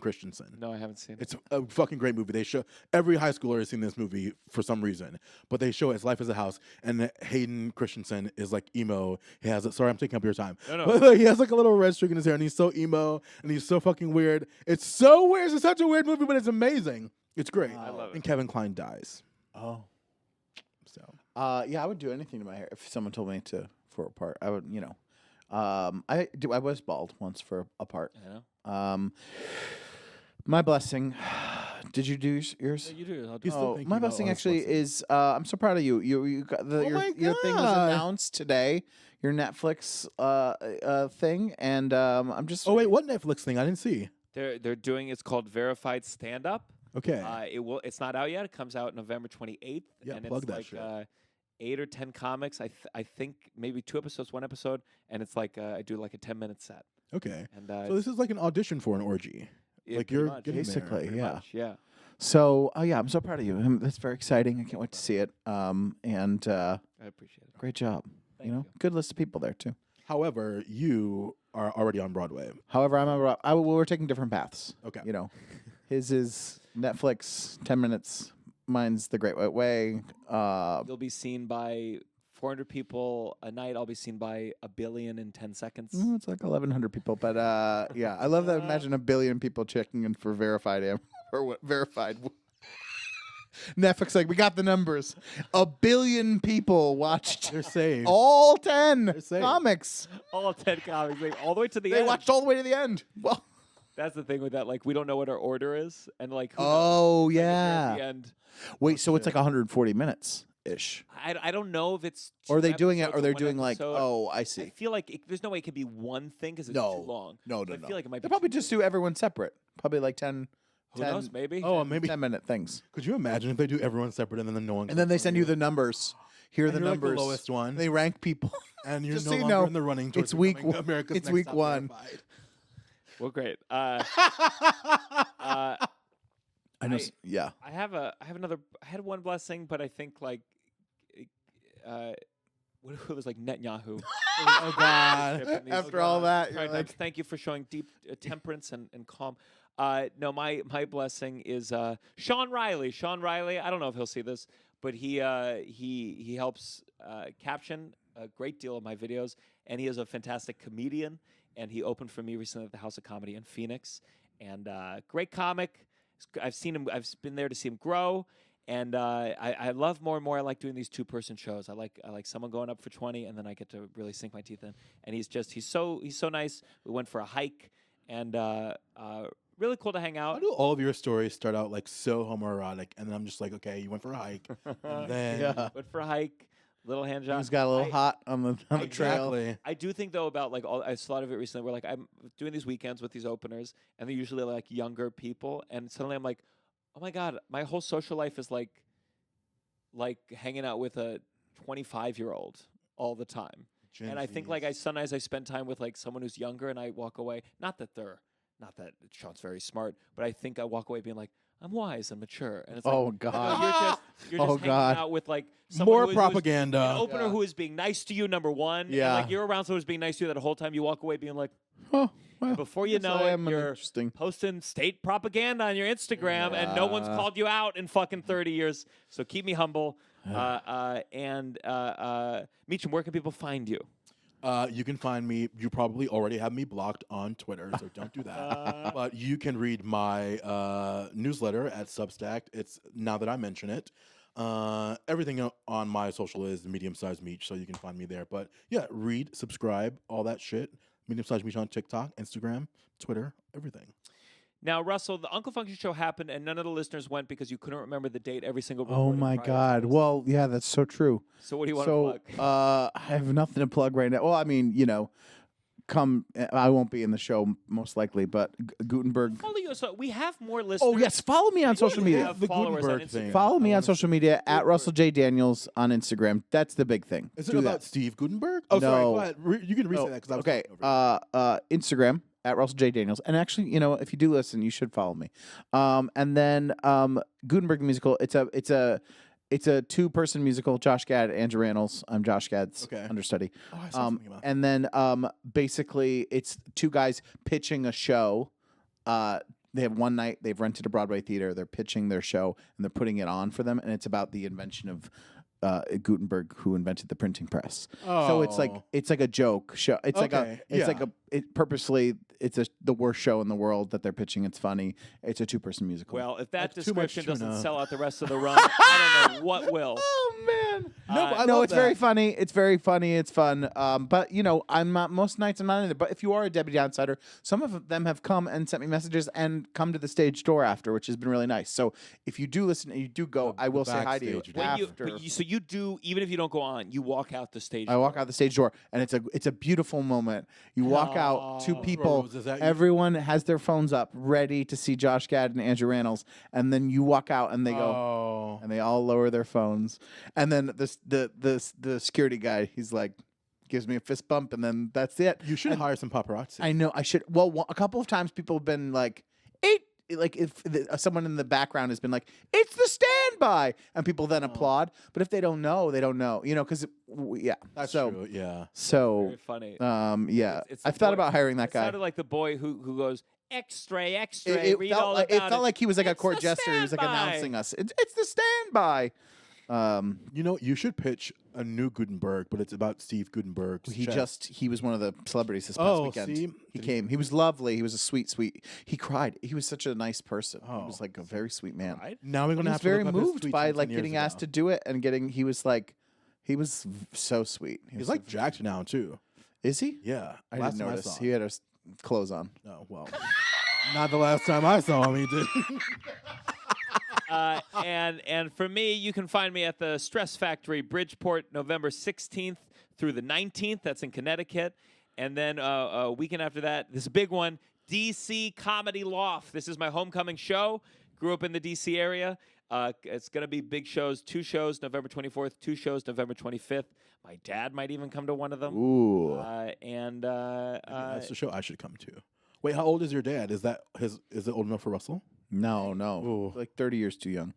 Christensen? No, I haven't seen it. It's a fucking great movie. They show every high schooler has seen this movie for some reason, but they show it as Life as a House, and Hayden Christensen is like emo. He has sorry, I'm taking up your time. No. But like, he has like a little red streak in his hair, and he's so emo, and he's so fucking weird. It's so weird. It's such a weird movie, but it's amazing. It's great. I love it. And Kevin Kline dies. Oh. So Yeah, I would do anything to my hair if someone told me for a part. I would, I was bald once for a part. Yeah. My blessing. Did you do yours? You do. I'll do He's still Oh, thinking my about blessing his actually blessing. is. I'm so proud of you. You got your thing was God. announced today. Your Netflix thing, and I'm just. Oh wait, what Netflix thing? I didn't see. They're doing. It's called Verified Stand Up. Okay. It's not out yet. It comes out November 28th. Yeah, and plug it's that like shit. 8 or 10 comics. I think maybe 2 episodes, 1 episode, and it's like I do like a 10-minute set. Okay. And So this is like an audition for an orgy. yeah, Like pretty you're much. getting Basically, there. Pretty yeah. much, yeah. So, yeah, I'm so proud of you. That's very exciting. I can't wait to see it. And I appreciate it. great job. Thank you. Good list of people there too. However, you are already on Broadway. However, we're taking different paths. Okay. His is Netflix, 10 minutes. Mine's The Great White Way. You'll be seen by 400 people a night. I'll be seen by 1 billion in 10 seconds. It's like 1,100 people, but yeah, I love that. Imagine 1 billion people checking in for verified or what verified. Netflix, like, we got the numbers. 1 billion people watched They're saved. all 10 saved. comics. All 10 comics, like, all the way to the They end. watched all the way to the end. Well, That's the thing with that. Like, we don't know what our order is, and like, who knows? oh Like, if they're at yeah. the end. Wait, so it's like 140 minutes ish. I don't know if it's. Or are they 2 doing it? episodes Or they're one doing like, episode. oh, I I see. feel like there's no way it could be one thing because it's No. too long. No, But I feel like it might They be. probably too just do everyone separate. Probably like 10, Who knows? Maybe. Oh, maybe. 10-minute things. Could you imagine if they do everyone separate and then no one? And then they clicks on send you the numbers. Here are And the you're like the numbers. lowest one. They rank people. and you're just no so you longer know, in the running. Towards it's week becoming one- America's it's Next week Top one. Verified. Well, great. I know. Yeah. I have another. I had one blessing, but I think like, what if it was like Netanyahu? Oh God. After all that, you're Right, like, thank you for showing deep temperance and calm. No, my blessing is Sean Riley. Sean Riley. I don't know if he'll see this, but he helps caption a great deal of my videos, and he is a fantastic comedian. And he opened for me recently at the House of Comedy in Phoenix, and great comic. I've seen him. I've been there to see him grow, and I love more and more. I like doing these 2-person shows. I like someone going up for 20, and then I get to really sink my teeth in. And he's so nice. We went for a hike, and really cool to hang Why out. do all of your stories start out like so homoerotic, and then I'm just like, okay, you went for a hike, and then Yeah. Went for a hike, little hand job. He's got a little hot on the trail. exactly. I do think though about like I saw a lot of it recently where like I'm doing these weekends with these openers and they're usually like younger people and suddenly I'm like, oh my God, my whole social life is like hanging out with a 25-year-old all the time. Gen And I think Zs. like sometimes I spend time with like someone who's younger and I walk away, not that Sean's very smart, but I think I walk away being like, I'm wise and mature. And it's like, Oh God. you're just Oh, hanging God. out with like someone More who's propaganda. an opener Yeah. who is being nice to you, number one. Yeah. And like you're around someone who's being nice to you that whole time you walk away being like, Oh, well, and before you guess know I it, am an you're interesting. posting state propaganda on your Instagram and no one's Yeah. called you out in fucking 30 years. So keep me humble. And Meecham, where can people find you? You can find me. You probably already have me blocked on Twitter, so don't do that. But you can read my newsletter at Substack. It's now that I mention it. Everything on my social is Medium Sized Meech, so you can find me there. But yeah, read, subscribe, all that shit. Medium Sized Meech on TikTok, Instagram, Twitter, everything. Now, Russell, the Uncle Funky show happened, and none of the listeners went because you couldn't remember the date every single. Oh recording my prior to God! this. Well, yeah, that's so true. So what do you want to plug? I have nothing to plug right now. Well, I mean, come. I won't be in the show most likely, but Gutenberg. Follow you. So we have more listeners. Oh yes, follow me on social media. Have The followers on Gutenberg thing. Instagram. Follow me on social media at Russell J Daniels on Instagram. That's the big thing. Is it Do about that. Steve Gutenberg? Oh, sorry. No. Go ahead. You can reset No. that because I was Okay. talking over you. Instagram at Russell J Daniels, and actually, if you do listen, you should follow me. And then Gutenberg the musical. It's a 2-person musical. Josh Gad, Andrew Rannells. I'm Josh Gad's understudy. Oh, I saw something about that. And then basically, it's 2 guys pitching a show. They have one night. They've rented a Broadway theater. They're pitching their show, and they're putting it on for them. And it's about the invention of Gutenberg, who invented the printing press. So it's like a joke show. It's purposely the worst show in the world that they're pitching. It's funny. It's a 2-person musical. Well, if that That's too much description doesn't tuna. sell out the rest of the run, I don't know what will. Oh man! I No, love it's that. very funny. It's very funny. It's fun. But I'm not most nights. I'm not in there. But if you are a Debbie Downsider, some of them have come and sent me messages and come to the stage door after, which has been really nice. So if you do listen and you do go, I will say hi to you backstage door. after. So you do, even if you don't go on, you walk out the stage. I walk out the stage door, and it's a beautiful moment. You walk out, 2 people, Rose, is that you? everyone has their phones up, ready to see Josh Gad and Andrew Rannells, and then you walk out, and they go, Oh. and they all lower their phones, and then the security guy, he's like, gives me a fist bump, and then that's it. You should hire some paparazzi. I know I should. Well, a couple of times people have been like, if someone in the background has been like, it's the standby, and people then applaud. But if they don't know, they don't know. Because That's so, true. Yeah. So Very funny. yeah, It's the I've thought boy- about hiring that It guy. sounded like the boy who goes extra. It Read felt all like, about it felt like he was like a It's court the jester. He was like standby. announcing us. It's the standby. You should pitch a new Gutenberg, but it's about Steve Gutenberg's chef. He was one of the celebrities this past Oh, weekend. see? He came. He was lovely. He was a sweet. He cried. He was such a nice person. He Oh. was like a very sweet man. Right? Now we're He gonna was have to very look up his moved tweets by from 10 like years getting asked ago. to do it and getting. He was so sweet. He He's was like jacked now too. is he? Yeah. I last didn't time notice. I saw He him. had his clothes on. Oh well. Not the last time I saw him. He did. And for me, you can find me at the Stress Factory, Bridgeport, November 16th through the 19th. That's in Connecticut. And then a weekend after that, this big one, DC Comedy Loft. This is my homecoming show. Grew up in the DC area. It's going to be big shows, 2 shows, November 24th, 2 shows, November 25th. My dad might even come to one of them. Ooh. That's the show I should come to. Wait, how old is your dad? Is it old enough for Russell? No. Ooh. Like 30 years too young.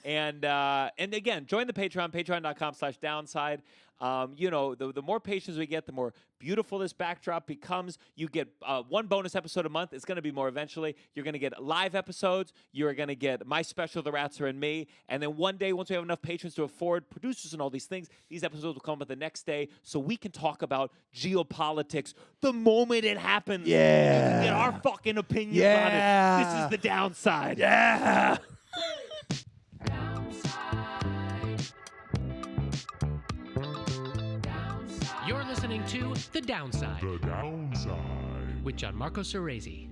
And again, join the Patreon, patreon.com/downside. The more patrons we get, the more beautiful this backdrop becomes. You get 1 bonus episode a month. It's going to be more eventually. You're going to get live episodes. You're going to get my special, The Rats Are in Me. And then one day, once we have enough patrons to afford producers and all these things, these episodes will come up the next day so we can talk about geopolitics the moment it happens. Yeah. We can get our fucking opinions Yeah. on it. This is the downside. Yeah. You're listening to The Downside The downside. with Gianmarco Soresi.